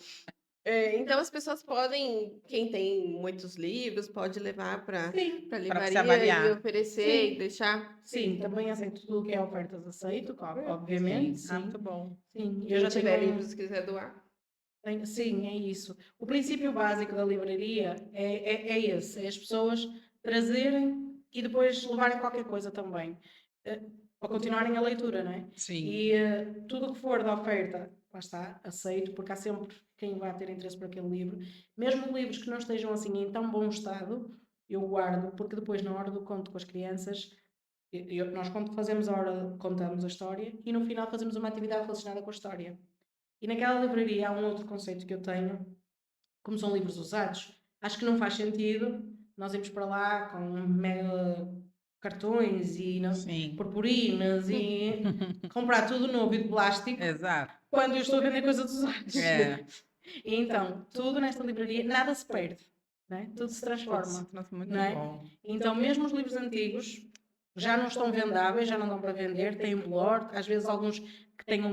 Então as pessoas podem, quem tem muitos livros, pode levar para Sim, Para você livraria e avaliar. oferecer Sim. e deixar. sim, também aceito tudo que é ofertas, aceito, Sim. obviamente. Ah, muito bom. Sim, eu Quem já tiver tenho. livros e quiser doar. Sim, é isso. O princípio básico da livraria é esse: é as pessoas trazerem e depois levarem qualquer coisa também, eh, para continuarem a leitura, não é? Sim. E tudo o que for da oferta, lá está, aceito, porque há sempre quem vai ter interesse por aquele livro. Mesmo livros que não estejam assim em tão bom estado, eu guardo, porque depois, na hora do conto com as crianças, nós quando fazemos a hora, contamos a história e no final fazemos uma atividade relacionada com a história. E naquela livraria há um outro conceito que eu tenho, como são livros usados, acho que não faz sentido nós irmos para lá com mega cartões e Sim. purpurinas e comprar tudo novo e de plástico Exato. quando eu estou a vender coisas usadas. É. E então, tudo nesta livraria, nada se perde, né? Tudo se transforma. Muito não é? bom. Então, mesmo os livros antigos já não estão vendáveis, já não dão para vender, têm bolor, às vezes alguns que tenham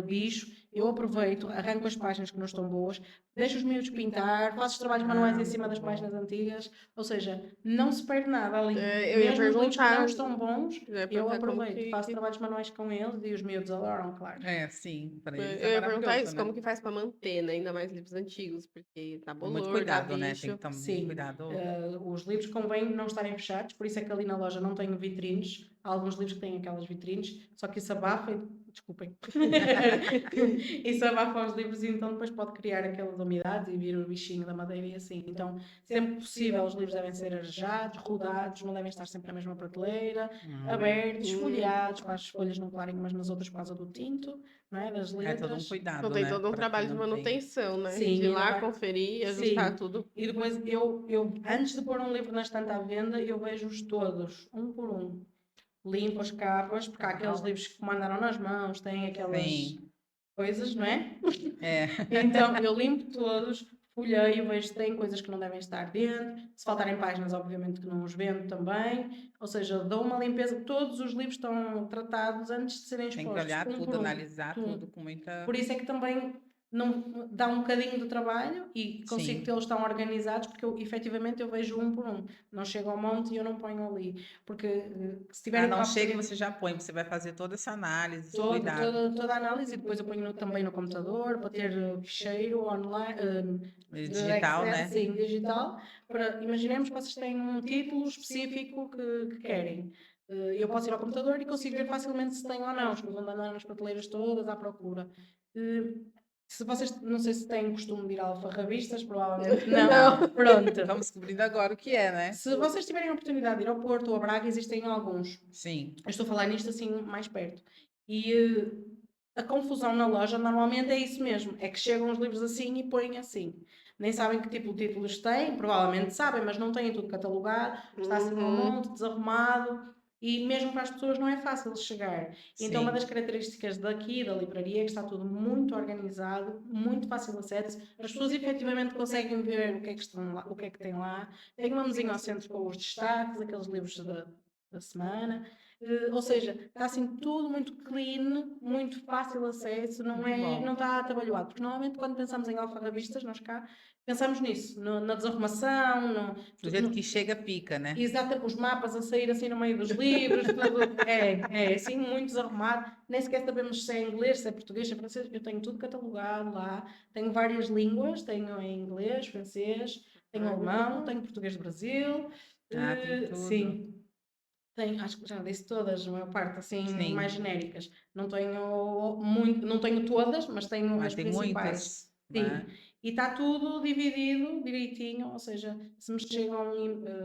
bicho, eu aproveito, arranco as páginas que não estão boas, deixo os miúdos pintar, faço os trabalhos manuais em cima das páginas antigas, ou seja, não se perde nada ali. Eu ia Mesmo os livros que perguntar. não estão bons, Eu ia eu perguntar como aproveito, faço trabalhos manuais com eles e os miúdos adoram, claro. É, sim, para Eu eles ia é perguntar maravilhoso, isso, né? como que faz para manter, né? Ainda mais livros antigos, porque dá Com muito bolor, dá cuidado, né? Tem que bicho. tomar muito Sim, cuidado. os livros convém não estarem fechados, por isso é que ali na loja não tenho vitrines. Há alguns livros que têm aquelas vitrines, só que isso abafa e... Desculpem. Isso abafa os livros e então depois pode criar aquelas umidades e vir o bichinho da madeira e assim. Então, sempre possível, os livros devem ser arejados, rodados, não devem estar sempre na mesma prateleira, abertos, folheados, para as folhas não colarem umas nas outras por causa do tinto, não é? Das É letras. todo um cuidado, Então tem né? todo um Para que trabalho de não tenha. manutenção, né? Sim, De ir e lá, não é- conferir, ajustar Sim. tudo. E depois eu, antes de pôr um livro na estante à venda, eu vejo-os todos, um por um. Limpo as capas, porque há aqueles livros que mandaram nas mãos, têm aquelas Sim. coisas, não é? É. Então eu limpo todos, folheio, vejo se tem coisas que não devem estar dentro. Se faltarem páginas, obviamente que não os vendo também. Ou seja, dou uma limpeza. Todos os livros estão tratados antes de serem Tem expostos. que olhar um tudo, por um. analisar tudo com muita. Por isso é que também não dá um bocadinho de trabalho e consigo Sim. tê-los tão organizados porque efetivamente eu vejo um por um. Não chego ao monte e eu não ponho ali. Porque se tiverem não cá chega e você já põe, você vai fazer toda essa análise, cuidado. toda a análise e depois eu ponho também no computador para ter ficheiro online, de Digital, Excel, né? sim, digital. Imaginemos que vocês têm um título específico que querem. Eu posso ir ao computador e consigo ver facilmente se tem ou não, os que vão andar nas prateleiras todas à procura. Se vocês, não sei se têm costume de ir a alfarrabistas, provavelmente não. Pronto. Estamos descobrindo agora o que é, né? Se vocês tiverem a oportunidade de ir ao Porto ou a Braga, existem alguns. Sim. Eu estou a falar nisto assim mais perto. E a confusão na loja normalmente é isso mesmo. É que chegam os livros assim e põem assim. Nem sabem que tipo de títulos têm, provavelmente sabem, mas não têm tudo catalogado, está assim um monte, desarrumado. E mesmo para as pessoas não é fácil chegar. Então, uma Sim. das características daqui da livraria é que está tudo muito organizado, muito fácil de acesso. As pessoas efetivamente conseguem ver o que é que estão lá, o que é que tem lá. Tem uma mesinha ao centro com os destaques, aqueles livros da semana. Ou seja, está assim tudo muito clean, muito fácil acesso, Bom. não está atabalhoado. Porque normalmente quando pensamos em alfarrabistas, nós cá pensamos nisso, na desarrumação, Do jeito que chega, fica, né? exato, os mapas a sair assim no meio dos livros, tudo. É assim, muito desarrumado. Nem sequer sabemos se é inglês, se é português, se é francês. Eu tenho tudo catalogado lá. Tenho várias línguas, tenho em inglês, francês, tenho Ai, muito alemão, bom. tenho português do Brasil. Tem tudo. Sim, tenho, acho que já disse todas, a maior parte assim, Sim. mais genéricas. Não tenho muito, não tenho todas, mas tenho Mas as tem principais. muitas, Sim, né? e está tudo dividido direitinho, ou seja, se me chegam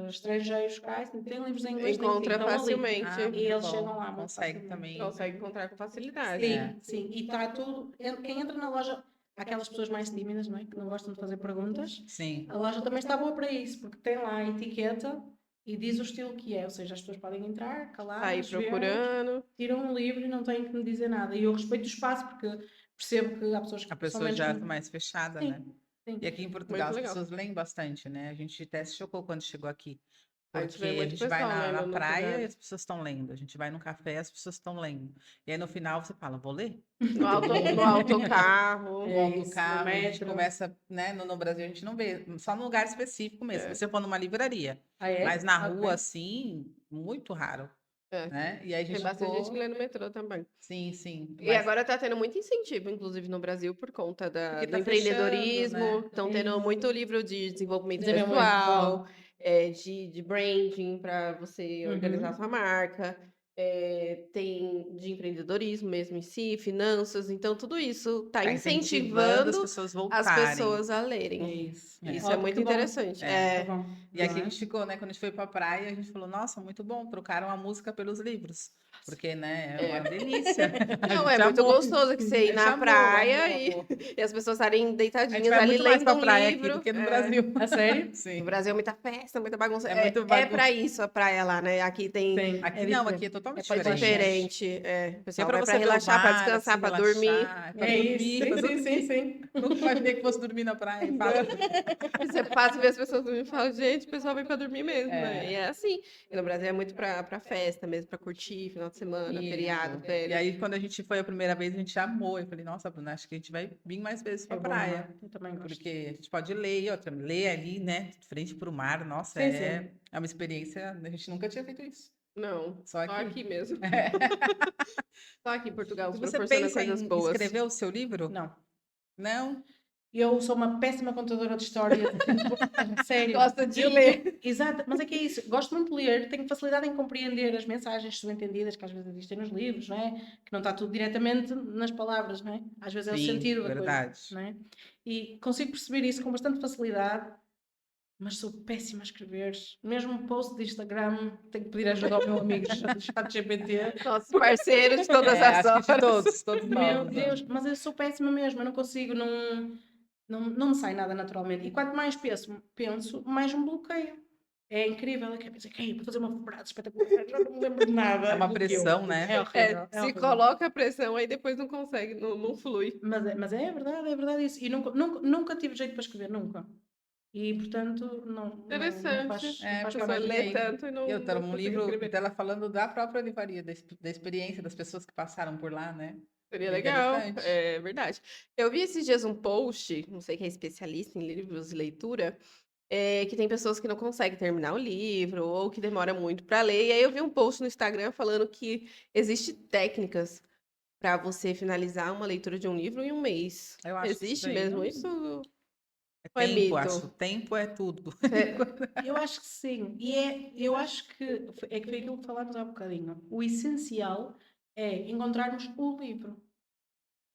estrangeiros cá, se tem livros em inglês, tem que Encontra estão ali. facilmente. Ah, E muito eles bom. chegam lá muito Consegue facilmente. também. Consegue encontrar com facilidade. Sim, sim. E está tudo. Quem entra na loja, aquelas pessoas mais tímidas, não é? Que não gostam de fazer perguntas, Sim. a loja também está boa para isso, porque tem lá a etiqueta e diz o estilo que é. Ou seja, as pessoas podem entrar, Tá aí caladas, ver, procurando. tiram um livro e não têm que me dizer nada. E eu respeito o espaço, porque percebo que há pessoas A que são pessoa menos. já é mais fechada, né? Sim, sim. E aqui em Portugal Muito as legal. pessoas leem bastante, né? A gente até se chocou quando chegou aqui. A gente vê Porque a muito gente vai pessoal na lendo nos praia e lugares. as pessoas estão lendo. A gente vai num café e as pessoas estão lendo. E aí no final você fala, vou ler? No autocarro. No É isso, no autocarro, a gente metro. começa, né? No Brasil a gente não vê, só num lugar específico mesmo. É. Se você for numa livraria. Ah, é? Mas na Ok. rua, assim, muito raro, É. né? E aí a Tem gente bastante gente que ficou... lê no metrô também. Sim, sim. E Mas agora tá tendo muito incentivo, inclusive no Brasil, por conta porque do tá fechando, empreendedorismo. né? Estão tendo muito livro de desenvolvimento Desenvolvimento pessoal, pessoal. de branding para você organizar Uhum. sua marca. Tem de empreendedorismo mesmo em si, finanças. Então, tudo isso está Tá incentivando as incentivando pessoas as voltarem. pessoas a É lerem. isso. Isso Ó, é muito que bom. interessante. É. Que bom. E aqui Não a é? gente ficou, né? Quando a gente foi pra praia, a gente falou, nossa, muito bom, trocaram a música pelos livros. Porque, né, é uma delícia. A Não, gente é muito amou. gostoso que você A ir gente na amou, praia amou, amou. e as pessoas estarem A gente deitadinhas vai ali muito mais lendo pra um praia aqui do livro. que no Brasil. A sério? No Sim. Brasil é muita festa, muita bagunça. É muito É para bagunça. isso a praia lá, né? Aqui tem Sim. Aqui É não, diferente. aqui é totalmente pra é diferente. diferente. O Aqui é pessoal pra vai para você ver o relaxar, para mar, descansar, assim, para dormir. relaxar, pra É isso. dormir, Sim, pra sim, dormir. sim, sim. Nunca imaginei que fosse dormir na praia. Fala. E você passa e vê as pessoas dormindo e fala, gente, o pessoal vem para dormir mesmo, né? E É. é assim. E no Brasil é muito para festa mesmo, para curtir, final de semana, feriado, Isso. E férias. aí, quando a gente foi a primeira vez, a gente amou. Eu falei, nossa, Bruna, acho que a gente vai vir mais vezes pra É bom, não praia. é? Eu também gosto. Porque a gente pode ler, e outra, ler ali, né, de frente para o mar, nossa, Sim, sim. é uma experiência, a gente nunca tinha feito isso, Não, só só aqui. aqui mesmo. Só aqui em Portugal E nos você proporciona pensa coisas em boas. escrever o seu livro? Não. Não? Eu sou uma péssima contadora de histórias. Sério. Gosta de ler. Exato, mas é que é isso. Gosto muito de ler, tenho facilidade em compreender as mensagens subentendidas que às vezes existem nos livros, não é? Que não está tudo diretamente nas palavras, não é? Às vezes é o Sim, sentido da coisa, verdade. não é? E consigo perceber isso com bastante facilidade, mas sou péssima a escrever. Mesmo um post de Instagram, tenho que pedir ajuda ao meu amigo ChatGPT. Nossos parceiros de todas as Acho que de horas. todos Meu nós. Deus, mas eu sou péssima mesmo, eu não consigo, não me sai nada naturalmente. E quanto mais penso, mais me bloqueio. É incrível, é que eu pensei, "Ok, vou fazer uma frase espetacular, já não me lembro de nada. É uma bloqueio. pressão, né? É horrível, é Se horrível. coloca a pressão, aí depois não consegue, não flui. Mas é verdade isso. E nunca tive jeito para escrever, nunca. E portanto, não Interessante. faz, É, não faz A porque pessoa parte lê imaginei. tanto e não Eu tenho um consegue livro escrever. dela falando da própria livraria, da experiência das pessoas que passaram por lá, né? Seria É legal, interessante. é verdade. Eu vi esses dias um post, não sei quem é especialista em livros e leitura, que tem pessoas que não conseguem terminar o livro ou que demora muito para ler. E aí eu vi um post no Instagram falando que existem técnicas para você finalizar uma leitura de um livro em um mês. Eu acho que isso Existe daí mesmo não... isso ou É é tempo, acho. mito? Tempo é tudo. Eu acho que sim. Eu acho que foi aquilo que falámos há bocadinho. O essencial é encontrarmos o livro.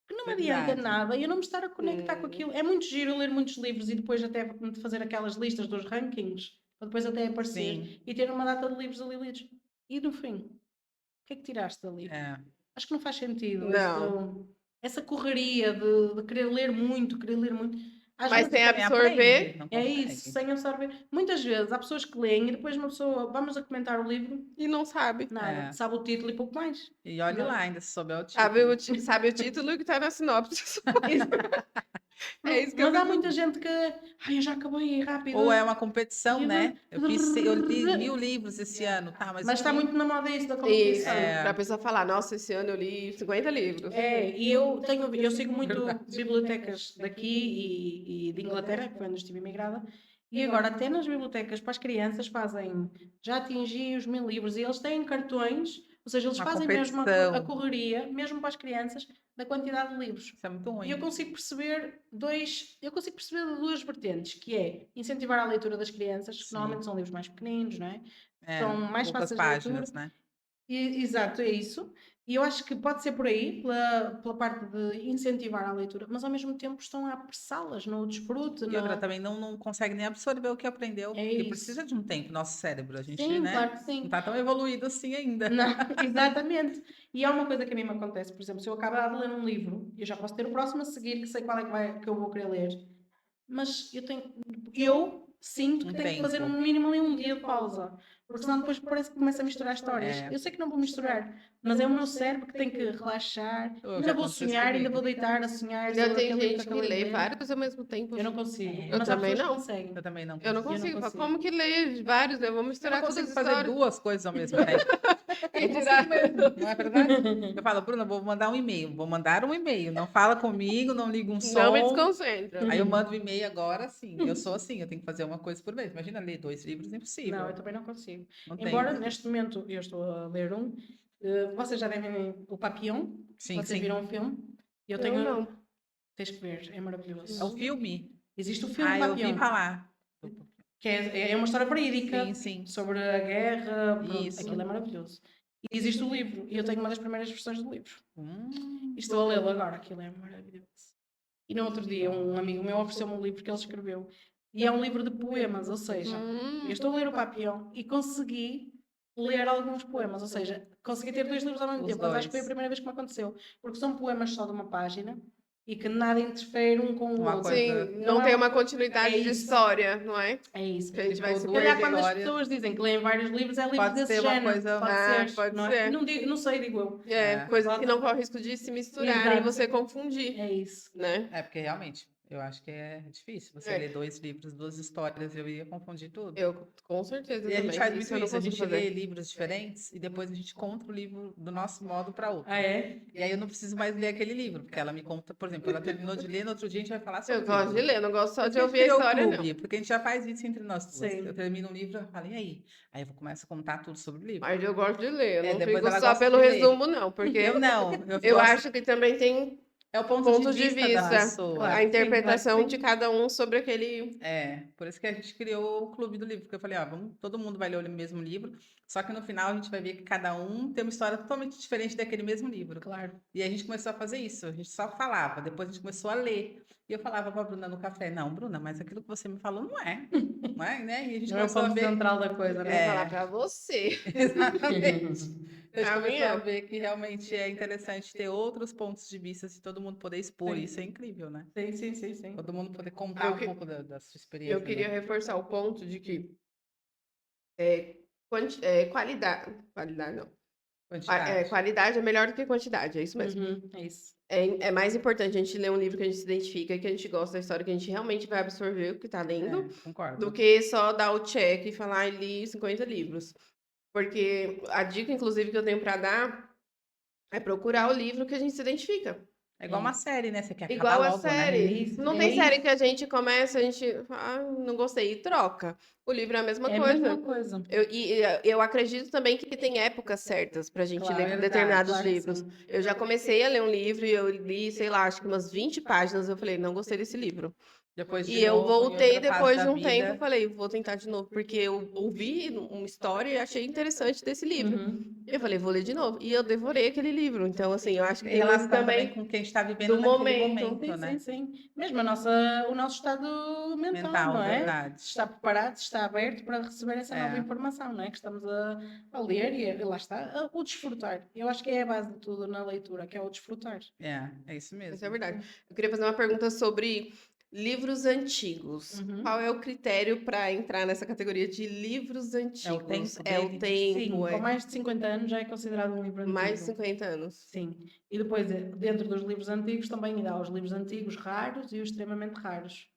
Que não me adianta Verdade. nada eu não me estar a conectar com Hum. aquilo. É muito giro ler muitos livros e depois até fazer aquelas listas dos rankings, para depois até aparecer Sim. e ter uma data de livros ali lidos. E no fim, o que é que tiraste dali? É. Acho que não faz sentido Não. essa correria de querer ler muito, querer ler muito. Às Mas vezes sem Também absorver. aprende, não é consegue. isso, sem absorver. Muitas vezes há pessoas que leem e depois uma pessoa, vamos a comentar o livro, E não sabe. nada, É. sabe o título e pouco mais. E olhe Não. lá, ainda se souber o Sabe título. sabe o título que tá na sinopse. É isso que eu Mas há fico. muita gente que, ai, eu já acabei rápido. Ou é uma competição, E né? Eu li agora- 1000 livros esse ano, tá? Mas Mas eu está li. muito na moda isso da Isso, competição. pra pessoa falar, nossa, esse ano eu li 50 livros. E eu sigo muito bibliotecas daqui e de Inglaterra, que foi onde estive imigrada, e agora até nas bibliotecas para as crianças fazem, já atingi os 1000 livros, e eles têm cartões, ou seja, eles Uma fazem mesmo a competição. correria, mesmo para as crianças, da quantidade de livros. Isso é muito E eu ruim. consigo perceber duas vertentes, que é incentivar a leitura das crianças, que Sim. normalmente são livros mais pequeninos, não é? É, São mais poucas fáceis de leitura. páginas, né? Exato, é isso. E eu acho que pode ser por aí, pela parte de incentivar a leitura, mas ao mesmo tempo estão a apressá-las no desfrute, E outra também não consegue nem absorver o que aprendeu, É porque isso. precisa de um tempo, nosso cérebro. A gente, Sim, né? claro que Não sim. tá tão evoluído assim ainda. Não, exatamente. E há uma coisa que a mim me acontece, por exemplo, se eu acabar de ler um livro, eu já posso ter o próximo a seguir, que sei qual é que eu vou querer ler, mas eu sinto que Um tenho que fazer tempo. no mínimo ali um dia de pausa, porque senão depois parece que começa a misturar histórias. É. Eu sei que não vou misturar, mas é o meu cérebro que tem que relaxar. Oh, já Ainda vou aconteceu isso sonhar, ainda comigo. vou deitar a sonhar Ainda sobre tem aquele livro gente que acabei de lê ler. vários ao mesmo tempo. Eu não consigo. Eu Mas há também pessoas que não. conseguem. Eu também não Eu não consigo. consigo. consigo. Como que lê vários? Eu vou Eu misturar não todas consigo as fazer histórias. duas coisas ao mesmo tempo. Quem Não dirá? consigo mesmo, não é verdade? Eu falo, Bruna, vou mandar um e-mail. Vou mandar um e-mail. Não fala comigo, não liga um Não me som. desconcentra. Aí eu mando o e-mail agora, sim. Eu sou assim, eu tenho que fazer uma coisa por vez. Imagina ler 2 livros, impossível. Não, eu também não consigo. Não tem. Embora neste momento eu estou a ler um, vocês já devem o Papillon, Sim, vocês sim. viram o filme? Eu Eu tenho. não. Tens que ver, é É maravilhoso. o filme. Existe o filme Eu ouvi Papillon, falar. que é uma história verídica Sim, sim. sobre a guerra, pronto, Isso. aquilo é maravilhoso. E existe o livro, e eu tenho uma das primeiras versões do livro. E Hum, estou a lê-lo agora, aquilo é maravilhoso. E no outro dia um amigo meu ofereceu-me um livro que ele escreveu. E é um livro de poemas, ou seja, eu estou a ler o Papillon e consegui ler alguns poemas, ou seja, consegui ter 2 livros ao mesmo Os tempo, mas acho que foi a dois. primeira vez que me aconteceu, porque são poemas só de uma página e que nada interfere um com o Uma outro. coisa- Sim, Não não é tem uma uma continuidade é de isso. história, não é? É isso. Que a gente vai Tipo, se Se duas calhar quando as histórias. pessoas dizem que leem vários livros, é livros Pode desse ser uma género. coisa- Pode Ah, ser, pode não é? ser. Não sei, digo eu. É, É. coisa que não corre risco de se misturar e Exato. você confundir, É isso. né? É, porque realmente, eu acho que é difícil você É. ler 2 livros, 2 histórias, eu ia confundir tudo. Eu, com certeza, E a gente também. faz muito eu não isso, a consigo gente lê fazer. livros diferentes e depois a gente conta o livro do nosso modo para outro. Ah, é? E aí eu não preciso mais ler aquele livro, porque ela me conta, por exemplo, ela terminou de ler, no outro dia a gente vai falar sobre Eu o gosto de livro. ler, não gosto só Por de isso que ouvir a criou o história, não. clube, porque a gente já faz isso entre nós duas. Sim. Eu termino um livro, eu falo, e aí? Aí eu começo a contar tudo sobre o livro. Mas eu gosto de ler, eu É, não depois fico ela só gosta pelo de ler. resumo, não, porque Eu não, eu gosto- acho que também tem é o ponto pontos de vista da pessoa. Claro. a sim, interpretação claro que de sim. cada um sobre aquele. É, por isso que a gente criou o clube do livro, porque eu falei, ó, todo mundo vai ler o mesmo livro, só que no final a gente vai ver que cada um tem uma história totalmente diferente daquele mesmo livro. Claro. E a gente começou a fazer isso, a gente só falava, depois a gente começou a ler. E eu falava pra Bruna no café, não, Bruna, mas aquilo que você me falou não é, não é, né? E a gente Não é o começou a ponto ver. central da coisa, Eu né? ia falar pra você. Exatamente. A gente Pra mim começou a é. ver que realmente é interessante ter outros pontos de vista, se todo mundo poder expor, Sim. isso é incrível, né? Sim. Todo mundo poder contar Eu um que- pouco da sua experiência, Eu queria né? reforçar o ponto de que qualidade. Qualidade não. Quantidade. Qualidade é melhor do que quantidade, é isso mesmo. É isso. É mais importante a gente ler um livro que a gente se identifica, que a gente gosta da história, que a gente realmente vai absorver o que tá lendo, É, concordo. do que só dar o check e falar, "Ai, li 50 livros." Porque a dica, inclusive, que eu tenho pra dar é procurar o livro que a gente se identifica. É igual uma série, né? Você quer Igual acabar a logo, né? série. isso, Não é tem série isso. que a gente começa, a gente não gostei e troca. O livro é a mesma É a coisa. mesma coisa. Eu acredito também que tem épocas certas pra gente Claro, ler verdade, determinados claro que livros. sim. Eu já comecei a ler um livro e eu li, sei lá, acho que umas 20 páginas. Eu falei, não gostei desse livro. Depois E de eu novo, em voltei outra fase depois da de um tempo e vida. falei, vou tentar de novo, porque eu ouvi uma história e achei interessante desse livro. Eu falei, vou ler de novo. E eu devorei aquele livro. Então, assim, eu acho que Em tem isso relação também também com quem está vivendo do naquele momento. momento, né? Sim. Mesmo o nosso estado mental, Mental, não é? verdade. Se está preparado, se está aberto para receber essa nova É. informação, não é? Que estamos a ler e lá está, o desfrutar. Eu acho que é a base de tudo na leitura, que é o desfrutar. É isso mesmo. Isso é verdade. Eu queria fazer uma pergunta sobre Livros antigos. Uhum. Qual é o critério para entrar nessa categoria de livros É o antigos? tempo É o dele? Sim, tempo, com é mais de 50 anos já é considerado um livro mais de antigo. 50 anos. Sim. E depois, dentro dos livros antigos, também há os livros antigos raros e os extremamente raros.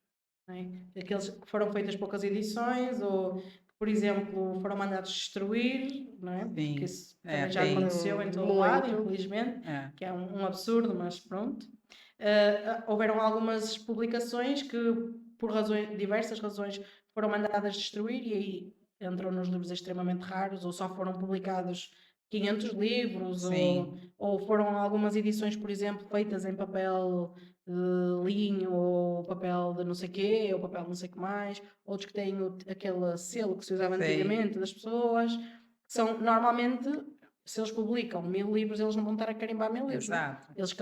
Não é? Aqueles que foram feitas poucas edições ou que, por exemplo, foram mandados destruir, não é? Porque Sim. isso também já tem. aconteceu em todo lado, Muito. infelizmente, É. que é um absurdo, mas pronto. Houveram algumas publicações que, por diversas razões, foram mandadas destruir e aí entram nos livros extremamente raros ou só foram publicados 500 livros Sim. ou foram algumas edições, por exemplo, feitas em papel de linho ou papel de não sei quê, ou papel de não sei o que mais, outros que têm aquele selo que se usava Sei. antigamente das pessoas, que são normalmente, se eles publicam 1000 livros, eles não vão estar a carimbar 1000 livros, não é? Exato. Eles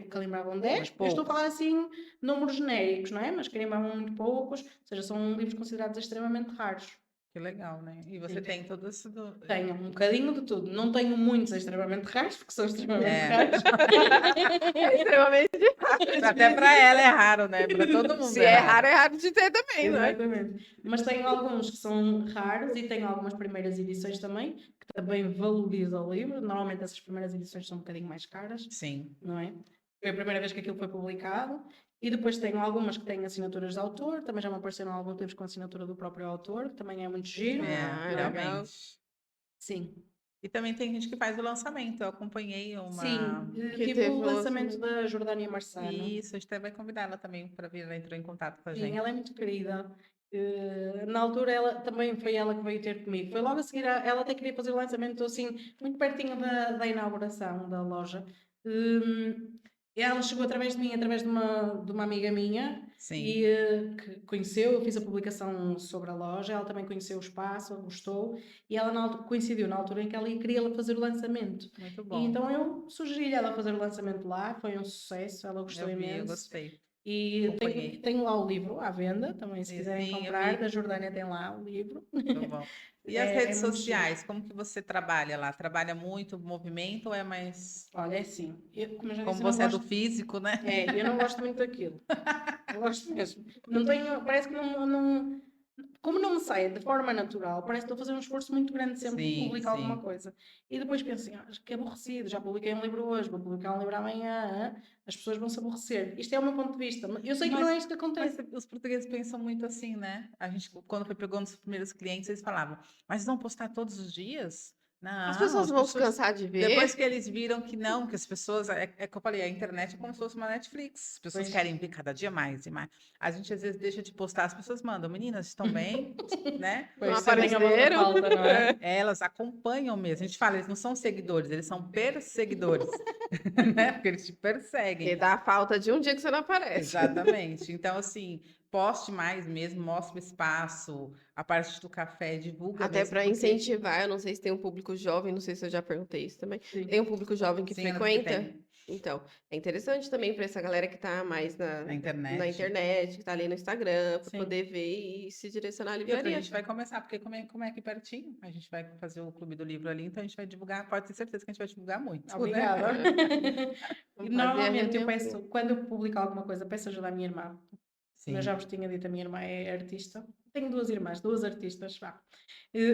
carimbavam 10, Mas eu estou a poucos. falar assim, números genéricos, não é? Mas carimbavam muito poucos, ou seja, são livros considerados extremamente raros. Que legal, né? E você Sim. tem todo isso Tenho um bocadinho de tudo. Não tenho muitos extremamente raros, porque são extremamente É. raros. É extremamente Até para ela é raro, né? Para todo mundo Se é raro de ter também, não é? Exatamente. Mas tenho alguns que são raros e tenho algumas primeiras edições também, que também valorizam o livro. Normalmente essas primeiras edições são um bocadinho mais caras, Sim. não é? Foi a primeira vez que aquilo foi publicado. E depois tenho algumas que têm assinaturas de autor, também já me apareceram alguns livros com assinatura do próprio autor, que também é muito giro. Ah, É, legal. realmente. Sim. E também tem gente que faz o lançamento. Eu acompanhei uma. Sim, Que tive teve o um lançamento lançamento. da Jordânia Marçano. Isso, a gente até vai convidar ela também para vir. Ela entrou em contato com a Sim, gente. ela é muito querida. Na altura, ela também foi ela que veio ter comigo. Foi logo a seguir, ela até queria fazer o lançamento assim, muito pertinho da inauguração da loja. Ela chegou através de mim, através de uma amiga minha, Sim. e que conheceu. Eu fiz a publicação sobre a loja, ela também conheceu o espaço, gostou, e ela coincidiu na altura em que ela queria fazer o lançamento. Muito E bom. então eu sugeri-lhe ela fazer o lançamento lá, foi um sucesso, ela gostou Eu vi, eu imenso. gostei. E Acompanhei. tenho lá o livro à venda, também se E quiserem sim, eu comprar, vi. da Jordânia tem lá o livro. Muito bom. E as É redes muito sociais, como que você trabalha lá? Trabalha muito movimento ou é mais. Olha, é assim, como eu já Como disse, eu não você é do gosto, físico, né? eu não gosto muito daquilo. Não gosto mesmo. Não tenho, parece que como não me sai de forma natural, parece que estou a fazer um esforço muito grande sempre Sim, para publicar alguma sim. coisa. E depois penso assim, que aborrecido, já publiquei um livro hoje, vou publicar um livro amanhã, as pessoas vão se aborrecer. Isto é o meu ponto de vista, eu sei que não é isto que Mas acontece. os portugueses pensam muito assim, né? A gente, quando foi pegando os primeiros clientes, eles falavam, mas vão postar todos os dias? Não, As pessoas vão se cansar de ver. Depois que eles viram que não, que as pessoas. É que eu falei, a internet é como se fosse uma Netflix. As pessoas Pois. querem ver cada dia mais e mais. A gente às vezes deixa de postar, as pessoas mandam, meninas, estão bem? Né? Não Pois, sentem a vossa apareceram. falta, não é? Elas acompanham mesmo. A gente fala, eles não são seguidores, eles são perseguidores. Né? Porque eles te perseguem. E dá a falta de um dia que você não aparece. Exatamente. Então, assim, poste mais mesmo, mostre o espaço, a parte do café, divulga Até mesmo, para porque- incentivar, eu não sei se tem um público jovem, não sei se eu já perguntei isso também. Sim. Tem um público jovem que Sim, frequenta? tem. Então, é interessante também para essa galera que está mais Na internet. na internet, que está ali no Instagram, para Sim. poder ver e se direcionar à E outra, a livraria. gente vai começar, porque como é aqui pertinho, a gente vai fazer o Clube do Livro ali, então a gente vai divulgar, pode ter certeza que a gente vai divulgar muito. Obrigada. Né? Vamos E fazer a normalmente eu reunião. peço, quando eu publico alguma coisa, peço ajuda à minha irmã. Como eu já Sim. vos tinha dito, a minha irmã é artista. Tenho duas irmãs, duas artistas, vá.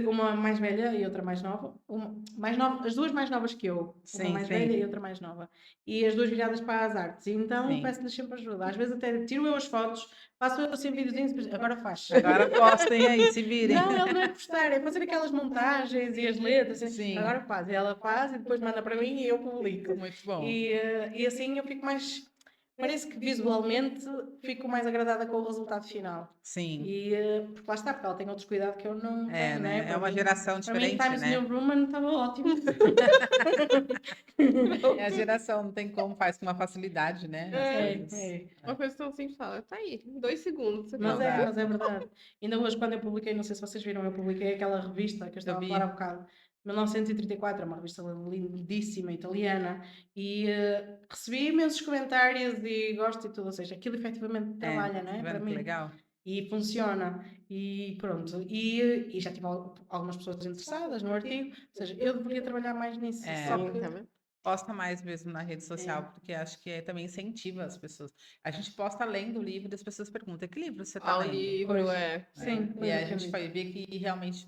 Uma mais velha e outra mais nova. As duas mais novas que eu. Uma Sim, mais sim. velha e outra mais nova. E as duas viradas para as artes. Então Sim. peço-lhes sempre ajuda. Às vezes até tiro eu as fotos, faço eu assim videozinhos, agora faz. Agora postem aí, se virem. Não, ela não é postar, é fazer aquelas montagens e as letras. Assim. Sim. Agora faz. E ela faz e depois manda para mim e eu publico. Muito bom. E assim eu fico mais. Parece que visualmente fico mais agradada com o resultado final. Sim. Porque lá está, porque ela tem outros cuidados que eu não É, tenho, né? né? É uma geração Para mim, diferente, Times né? New Roman estava ótimo. É a geração, não tem como, faz com uma facilidade, né? as coisas. Uma coisa que eu sempre falo, tá aí, em 2 segundos. Você Mas fala. mas é verdade. Ainda hoje, quando eu publiquei, não sei se vocês viram, eu publiquei aquela revista que eu estava a vi. falar há bocado. 1934, é uma revista lindíssima, italiana, e recebi imensos comentários e gosto e tudo, ou seja, aquilo efetivamente trabalha, não é? Tá Para vendo que mim. legal? E funciona, e pronto. E já tive algumas pessoas interessadas no artigo, ou seja, eu deveria trabalhar mais nisso. É. Só Sim, que tá vendo? Posta mais mesmo na rede social, porque acho que também incentiva as pessoas. A gente posta lendo o livro e as pessoas perguntam, que livro você está Ao lendo? livro, Pois. é. Sim, E aí a gente exatamente. vai ver que realmente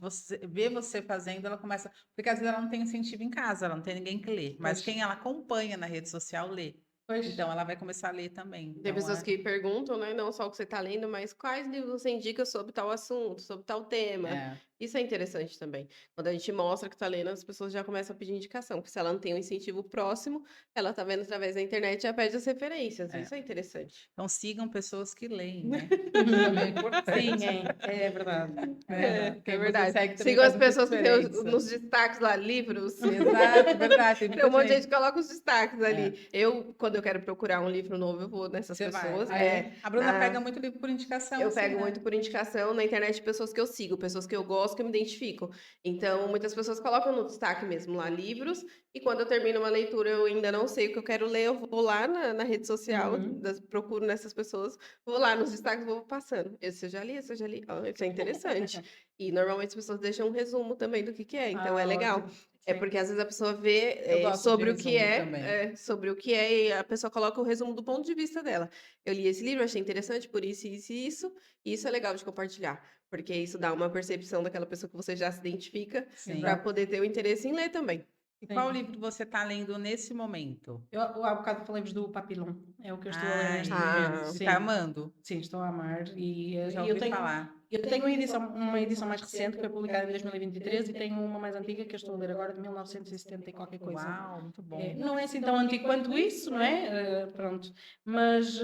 vê você fazendo, ela começa. Porque às vezes ela não tem incentivo em casa, ela não tem ninguém que lê. Mas Pois. quem ela acompanha na rede social lê. Pois. Então ela vai começar a ler também. Tem Então, pessoas que perguntam, né? Não só o que você está lendo, mas quais livros você indica sobre tal assunto, sobre tal tema. é, Isso é interessante também. Quando a gente mostra que está lendo, as pessoas já começam a pedir indicação. Porque se ela não tem um incentivo próximo, ela está vendo através da internet e já pede as referências. é. Isso é interessante. Então sigam pessoas que leem, né? Isso também é importante. Sim, é verdade. É Né? verdade. Quem É você verdade. segue também Sigam as faz muita pessoas que têm diferença. nos destaques lá, livros. Exato, verdade. Tem Tem muita um monte de gente. gente que coloca os destaques É. ali. Quando eu quero procurar um livro novo, eu vou nessas Você vai. pessoas. Ah, é? A Bruna na- pega muito livro por indicação, Eu assim, pego né? muito por indicação na internet de pessoas que eu sigo, pessoas que eu gosto, que eu me identifico. Então, muitas pessoas colocam no destaque mesmo lá livros, e quando eu termino uma leitura, eu ainda não sei o que eu quero ler, eu vou lá na rede social, Uhum. procuro nessas pessoas, vou lá nos destaques, vou passando. Esse eu já li, esse eu já li. Ah, isso é interessante. E normalmente as pessoas deixam um resumo também do que é, então é legal. Ótimo. É Sim. porque às vezes a pessoa vê Eu gosto de sobre o que resumo também. sobre o que é, e a pessoa coloca o resumo do ponto de vista dela. Eu li esse livro, achei interessante por isso, isso e isso, e isso é legal de compartilhar, porque isso dá uma percepção daquela pessoa que você já se identifica Sim. para Exato. poder ter o interesse em ler também. E qual Sim. livro você está lendo nesse momento? Eu há bocado falei-vos do Papillon. É o que eu estou a ler neste Esse. momento. Ah. Você Sim. está amando? Sim, estou a amar. E Já eu ouvi tenho, falar. eu tenho uma edição mais recente, que foi publicada em 2023, e tenho uma mais antiga que eu estou a ler agora, de 1970 e qualquer coisa. Uau, muito bom. Não é assim tão antigo quanto isso, não é? Pronto. Mas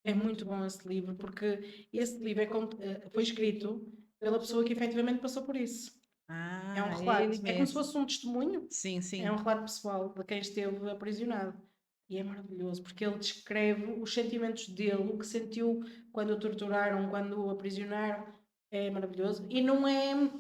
é muito bom esse livro, porque esse livro foi escrito pela pessoa que efetivamente passou por isso. Ah, É um relato. ele É como se mesmo. fosse um testemunho. Sim, sim. É um relato pessoal de quem esteve aprisionado. E é maravilhoso, porque ele descreve os sentimentos dele, o que sentiu quando o torturaram, quando o aprisionaram. É maravilhoso. E não é.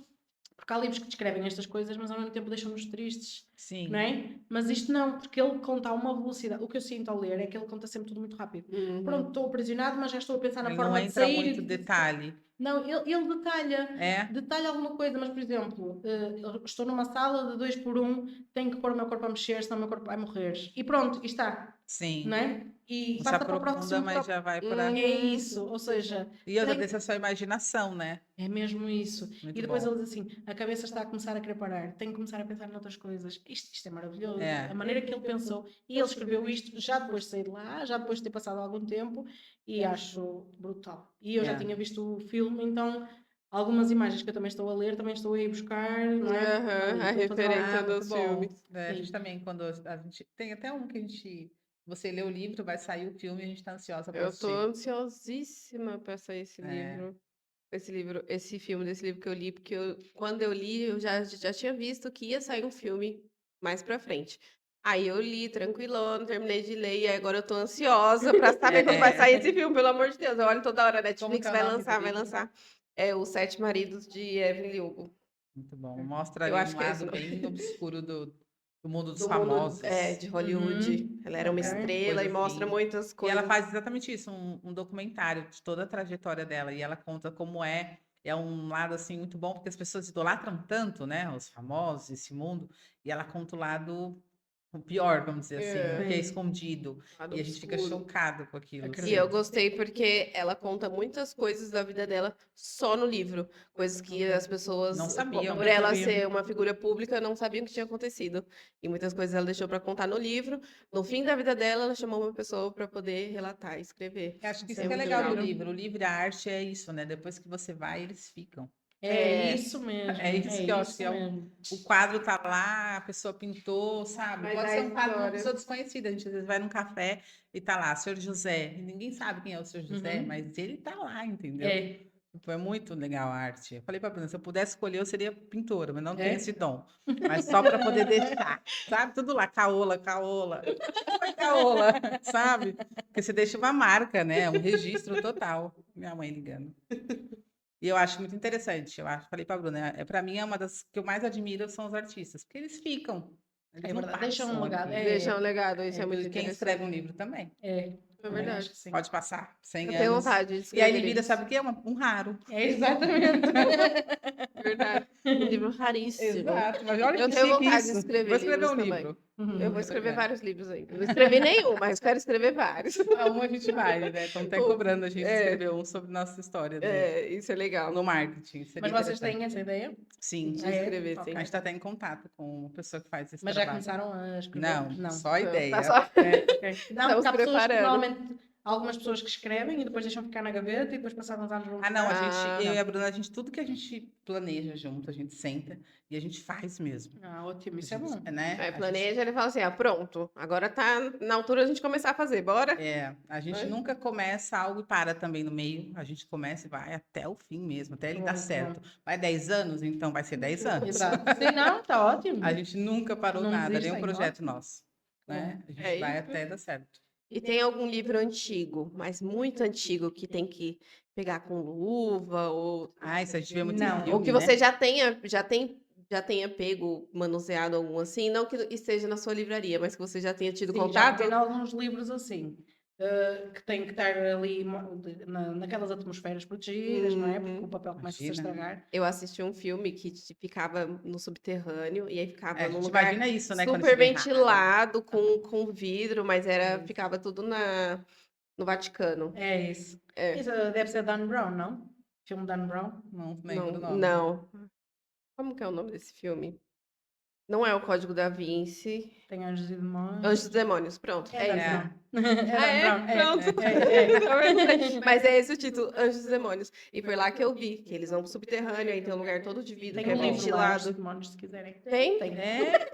Porque há livros que descrevem estas coisas, mas ao mesmo tempo deixam-nos tristes, Sim. não é? Mas isto não, porque ele conta a uma velocidade. O que eu sinto ao ler é que ele conta sempre tudo muito rápido. Uhum. Pronto, estou aprisionado, mas já estou a pensar na Ele forma não de entra sair. muito detalhe. Não, ele detalha. É? Detalha alguma coisa, mas por exemplo, eu estou numa sala de 2 por 1, tenho que pôr o meu corpo a mexer, senão o meu corpo vai morrer. E pronto, e está, Sim. não é? E Não se passa para o aprofunda, próximo. mas já vai para. É isso, ou seja, E outra tem- vez é a sua imaginação, né? é mesmo isso. Muito E depois bom. ele diz assim: a cabeça está a começar a querer parar, tenho que começar a pensar noutras coisas. Isto é maravilhoso. É. A maneira que ele pensou, e ele escreveu isto já depois de sair de lá, já depois de ter passado algum tempo, e acho brutal. E eu já É. tinha visto o filme, então algumas imagens que eu também estou a ler, também estou a ir buscar, não é? Aham, a Estou a fazer referência Ah, muito dos bom. filmes. É, a gente Sim. também, quando a gente. Tem até um que a gente. Você lê o livro, vai sair o filme e a gente tá ansiosa para Eu tô assistir. ansiosíssima para sair esse É. livro, esse filme desse livro que eu li, porque quando eu li, eu já tinha visto que ia sair um filme mais pra frente. Aí eu li tranquilona, terminei de ler, e agora eu tô ansiosa pra saber quando vai sair esse filme, pelo amor de Deus. Eu olho toda hora, Como Netflix que é o vai nome do lançar, vai livro? lançar. É Os Sete Maridos de Evelyn Hugo. Muito bom. Mostra Eu ali acho um que é esse o lado nome. bem obscuro do mundo dos Do mundo famosos. de Hollywood. Uhum. Ela era uma Ok. estrela Coisa e mostra assim. muitas E ela coisas. faz exatamente isso, um documentário de toda a trajetória dela. E ela conta como é um lado assim muito bom, porque as pessoas idolatram tanto, né, os famosos, esse mundo, e ela conta o lado o pior, vamos dizer assim, o que é Sim. escondido. Lado E a gente fica obscuro. chocado com aquilo, E eu assim. gostei porque ela conta muitas coisas da vida dela só no livro. Coisas que as pessoas, Não sabiam. por Não ela sabiam. ser uma figura pública, não sabiam que tinha acontecido. E muitas coisas ela deixou para contar no livro. No fim da vida dela, ela chamou uma pessoa para poder relatar e escrever. Eu acho que isso É que é muito legal do legal. livro. O livro e a arte é isso, né? Depois que você vai, eles ficam. É isso mesmo. É isso que eu acho que é mesmo. o quadro tá lá, a pessoa pintou, sabe? Mas Pode a ser um quadro de uma história. pessoa desconhecida. A gente às vezes vai num café e tá lá, Senhor José. E ninguém sabe quem é o Senhor José, Uhum. mas ele tá lá, entendeu? É. Tipo, é muito legal a arte. Eu falei pra Bruna, se eu pudesse escolher, eu seria pintora, mas não tenho É? esse dom. Mas só para poder deixar, sabe? Tudo lá, caola, caola. Foi caola, sabe? Porque você deixa uma marca, né? Um registro total. Minha mãe ligando. E eu acho muito interessante. Falei pra Bruna, para mim é uma das que eu mais admiro são os artistas, porque eles ficam. Eles É não verdade. Deixa um passam legado. aqui. Deixa um legado, isso é muito Quem interessante. escreve um livro também. É. É Eu verdade. acho que sim. Pode passar 100 Eu tenho anos. vontade de E escrever aí vira, livros. sabe o quê? Um raro. É exatamente. Verdade. Um livro raríssimo. Exato. Mas olha Eu que tenho chique vontade de isso. escrever Vou escrever livros um também. livro. Eu vou escrever É. vários livros ainda. Não escrevi nenhum, mas quero escrever vários. Um a gente vai, né? Estão até cobrando a gente escrever um sobre nossa história Isso é legal. no marketing. Seria Mas vocês interessante. têm essa ideia? Sim. De Ah, é? escrever, sim. A gente está até em contato com uma pessoa que faz esse Mas já trabalho. começaram a escrever? Não, só a Não, ideia. tá só... Ok. Não, Estamos porque há pessoas que preparando. normalmente, algumas pessoas que escrevem e depois deixam ficar na gaveta e depois passados uns anos vão Ah, não, a buscar. gente, eu e a Bruna, tudo que a gente planeja junto, a gente senta e a gente faz mesmo. Ah, ótimo, isso A é bom. gente, né? Aí A planeja, ele fala assim, pronto, agora tá na altura a gente começar a fazer, bora? a gente Ai. nunca começa algo e para também no meio. A gente começa e vai até o fim mesmo, até ele dar Muito certo. bom. Vai 10 anos, então vai ser 10 anos. Exato. Sim, não, está ótimo. A gente nunca parou Não nada, nenhum desistem, projeto ótimo. nosso. Né? A gente É vai isso. até dar certo. E tem algum livro antigo, mas muito antigo, que tem que pegar com luva, ou Ah, isso a gente vê muito Não. em filme, ou que né? você já tenha pego, manuseado algum assim, não que esteja na sua livraria, mas que você já tenha tido Sim, já contato? peguei em alguns livros assim, que têm que estar ali naquelas atmosferas protegidas, não é? Porque o papel começa a se Imagina. estragar. Eu assisti um filme que ficava no subterrâneo e aí ficava A num gente lugar imagina isso, né? Quando super chega em rádio. ventilado, com vidro, mas Isso. ficava tudo no Vaticano. É isso. É. Isso deve ser Dan Brown, não? Filme Dan Brown? Não lembro Não, o nome. não. Como que é o nome desse filme? Não é o Código da Vinci. Tem Anjos e Demônios. Anjos e Demônios, pronto. É É Dan isso. Brown. É Ah, Dan é? Brown. Pronto. Mas é esse o título, Anjos e Demônios. E foi lá que eu vi, que eles vão pro subterrâneo, aí tem um lugar todo de vidro, Tem que é um livro lá, Anjos e ventilado. Demônios, se quiserem. Tem? Tem. É,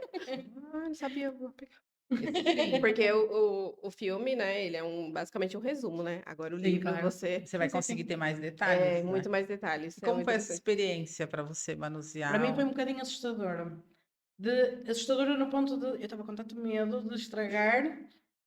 Ah, não sabia. Vou pegar. esse Porque o filme, né, ele é basicamente um resumo, né? Agora o Sim, livro, claro. você você vai Sim, sim, conseguir sim. ter mais detalhes, né? muito mais detalhes. E como muito foi essa interessante. experiência para você manusear? Para mim foi um bocadinho assustadora. Assustadora no ponto de eu estava com tanto medo de estragar,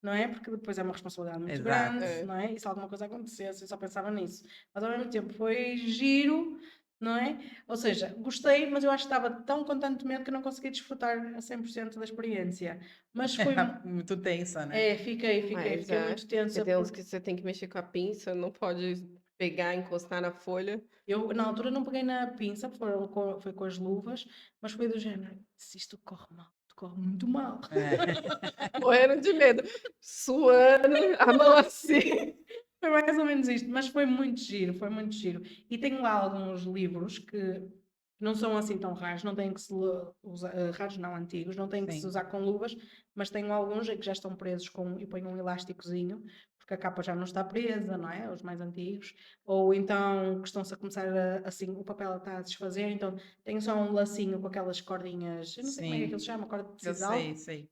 não é? Porque depois é uma responsabilidade muito Exato. grande, É. não é? E se alguma coisa acontecesse, eu só pensava nisso. Mas ao mesmo tempo foi giro, não é? Ou seja, gostei, mas eu acho que estava tão com tanto medo que não consegui desfrutar a 100% da experiência. Mas foi. Muito tensa, né? Fiquei Mas muito tensa. porque tem uns Porque que você tem que mexer com a pinça, não pode pegar, encostar na folha. eu, na altura, não peguei na pinça, foi com as luvas, mas foi do género: se isto corre mal, corre muito mal. Morrendo de medo, suando, a mão assim. Foi mais ou menos isto, mas foi muito giro, foi muito giro. E tenho lá alguns livros que não são assim tão raros, não têm que se usar, raros não, antigos, não têm que se Sim. usar com luvas, mas tenho alguns que já estão presos e ponho um elásticozinho, porque a capa já não está presa, não é? Os mais antigos. Ou então que estão-se a começar assim, o papel está a desfazer, então tenho só um lacinho com aquelas cordinhas, eu não sei como é que Sim. aquilo se chama, corda de Eu sisal. sei.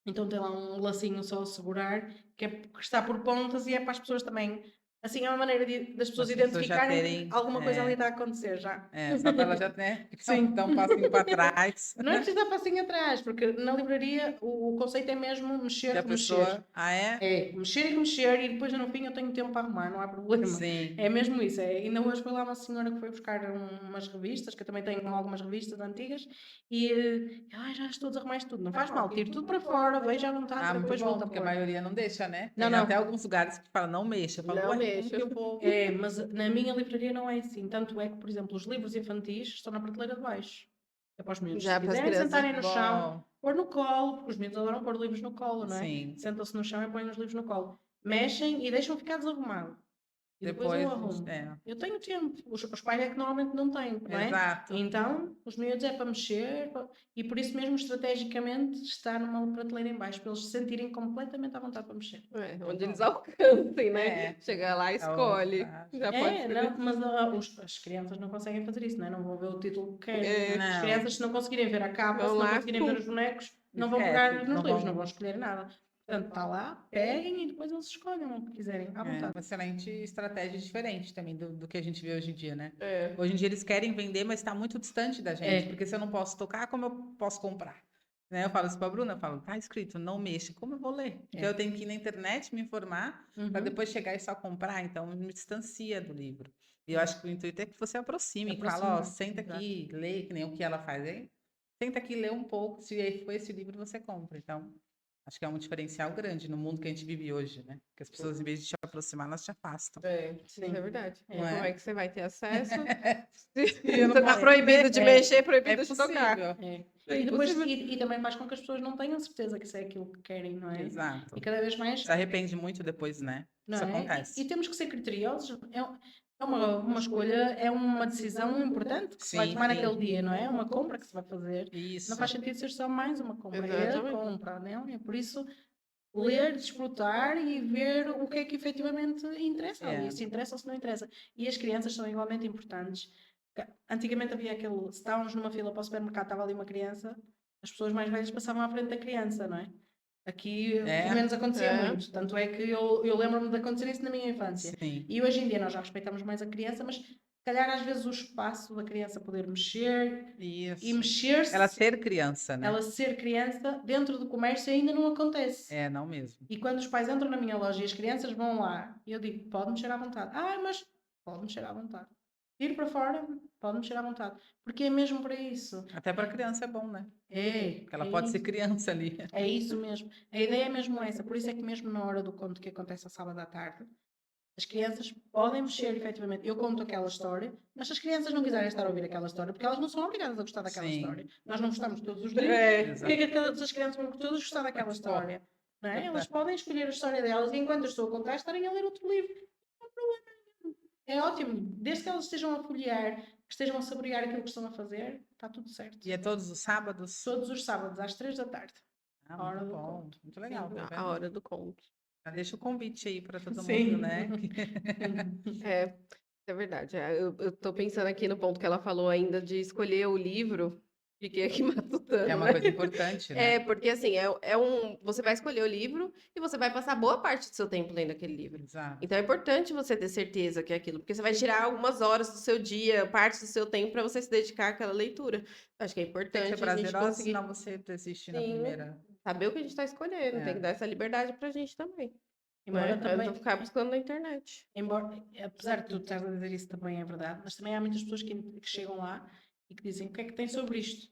Então tem lá um lacinho só a segurar, que está por pontas e é para as pessoas também. Assim, é uma maneira das pessoas As pessoas já identificarem terem, que alguma coisa ali está a acontecer já. só para ela já, né, Sim. dar um passinho para trás. Não é preciso dar passinho atrás, porque na livraria o conceito é mesmo mexer, E a remexer. pessoa, é? É, mexer e remexer, e depois no fim eu tenho tempo para arrumar, não há problema. Sim. É mesmo isso. Ainda hoje foi lá uma senhora que foi buscar umas revistas, que eu também tenho algumas revistas antigas, e já estou a desarrumar isto tudo. Não faz mal, tiro tudo para fora, veja à vontade, Ah, para muito depois bom, voltar porque a a pôr. maioria não deixa, né? Não, Tem não. até alguns lugares que falam, não mexa. Eu falo, Não ué, mexa. como que eu vou... É, mas na minha livraria não é assim. Tanto é que, por exemplo, os livros infantis estão na prateleira de baixo. É para os miúdos. Já Se para as quiserem crianças. sentarem no chão, Bom, pôr no colo, porque os miúdos adoram pôr livros no colo, não é? sim. Sentam-se no chão e põem os livros no colo. Mexem e deixam ficar desarrumado. E depois eu arrumo. Eu tenho tempo. Os pais é que normalmente não têm, não é? Exato. Então, os miúdos é para mexer e por isso mesmo, estrategicamente, está numa prateleira em baixo, para eles se sentirem completamente à vontade para mexer. Onde eles alcancem, né? É. Chega lá, escolhe. Já pode escrever. Não, mas as crianças não conseguem fazer isso, não é? Não vão ver o título que querem. É. As Não. crianças, se não conseguirem ver a capa, Vão se não lá, conseguirem ver os bonecos, não vão Esquece, pegar nos não livros, vão- não vão escolher nada. Portanto, está lá, peguem e depois eles escolhem o que quiserem, à É vontade. uma excelente estratégia diferente também do que a gente vê hoje em dia, né? É. Hoje em dia eles querem vender, mas está muito distante da gente. É. Porque se eu não posso tocar, como eu posso comprar? Né? Eu falo isso para a Bruna, eu falo, tá escrito, não mexa. Como eu vou ler? Porque eu tenho que ir na internet me informar para Uhum. depois chegar e só comprar. Então, me distancia do livro. E eu acho que o intuito é que você aproxime. Fala, ó, senta aqui, lê, que nem o que ela faz. Hein? Senta aqui, lê um pouco. Se for esse livro, você compra. Então, Acho que é um diferencial grande no mundo que a gente vive hoje, né? Que as pessoas, em vez de te aproximar, elas te afastam. Isso é verdade. Não Como é? é que você vai ter acesso? eu não Você tá posso proibido de É, mexer, É proibido de tocar. possível. É. É E depois impossível. e também faz com que as pessoas não tenham certeza que isso é aquilo que querem, não é? Exato. E cada vez mais, Se arrepende muito depois, né? não Isso é? acontece. E temos que ser criteriosos. É uma escolha, é uma decisão importante que se vai Sim, tomar sim. naquele dia, não é? É uma compra que se vai fazer. Isso. Não faz sentido ser só mais uma compra, é a Exatamente. compra, não é? Por isso, ler, desfrutar e ver o que é que efetivamente interessa É. ali, se interessa ou se não interessa. E as crianças são igualmente importantes. Antigamente havia aquele, se estávamos numa fila para o supermercado, estava ali uma criança, as pessoas mais velhas passavam à frente da criança, não é? Aqui, É. pelo menos acontecia É. muito. Tanto é que eu lembro-me de acontecer isso na minha infância. Sim. E hoje em dia nós já respeitamos mais a criança, mas se calhar às vezes o espaço da criança poder mexer e Isso. mexer-se, Ela ser criança, né? ela ser criança, dentro do comércio ainda não acontece. É, não mesmo. E quando os pais entram na minha loja e as crianças vão lá, eu digo, pode mexer à vontade. Ah, mas pode mexer à vontade. Ir para fora, pode mexer à vontade. Porque é mesmo para isso. Até para criança é bom, né? Porque ela É pode isso. ser criança ali. É isso mesmo. A ideia é mesmo essa. Por isso é que mesmo na hora do conto que acontece a sábado à tarde, as crianças podem mexer efetivamente. Eu conto aquela história, mas se as crianças não quiserem estar a ouvir aquela história, porque elas não são obrigadas a gostar daquela Sim. história. Nós não gostamos de todos os livros. É. Por que é que as crianças vão todas gostar daquela história? Não é? Elas podem escolher a história delas e enquanto eu estou a contar, estarem a ler outro livro. Não há problema nenhum. É ótimo. Desde que elas estejam a folhear, que estejam a saborear aquilo que estão a fazer, está tudo certo. E é todos os sábados? Todos os sábados, às 3 da tarde. Ah, hora muito do bom. conto. Muito legal, tá A vendo? hora do conto. Já deixa o convite aí para todo Sim. mundo, né? É, é verdade. Eu tô pensando aqui no ponto que ela falou ainda de escolher o livro. Fiquei aqui matutando, É uma né? coisa importante, né? É, porque assim, você vai escolher o livro e você vai passar boa parte do seu tempo lendo aquele livro. Exato. Então é importante você ter certeza que é aquilo, porque você vai tirar algumas horas do seu dia, parte do seu tempo para você se dedicar àquela leitura. Acho que é Tem que importante ser a gente prazerosa, conseguir senão você desiste na Sim. primeira. saber o que a gente está escolhendo, É. tem que dar essa liberdade pra gente também. Embora Né? também, Não ficar buscando na internet. apesar de tu estás a dizer isso também é verdade, mas também há muitas pessoas que chegam lá e que dizem o que é que tem sobre isto.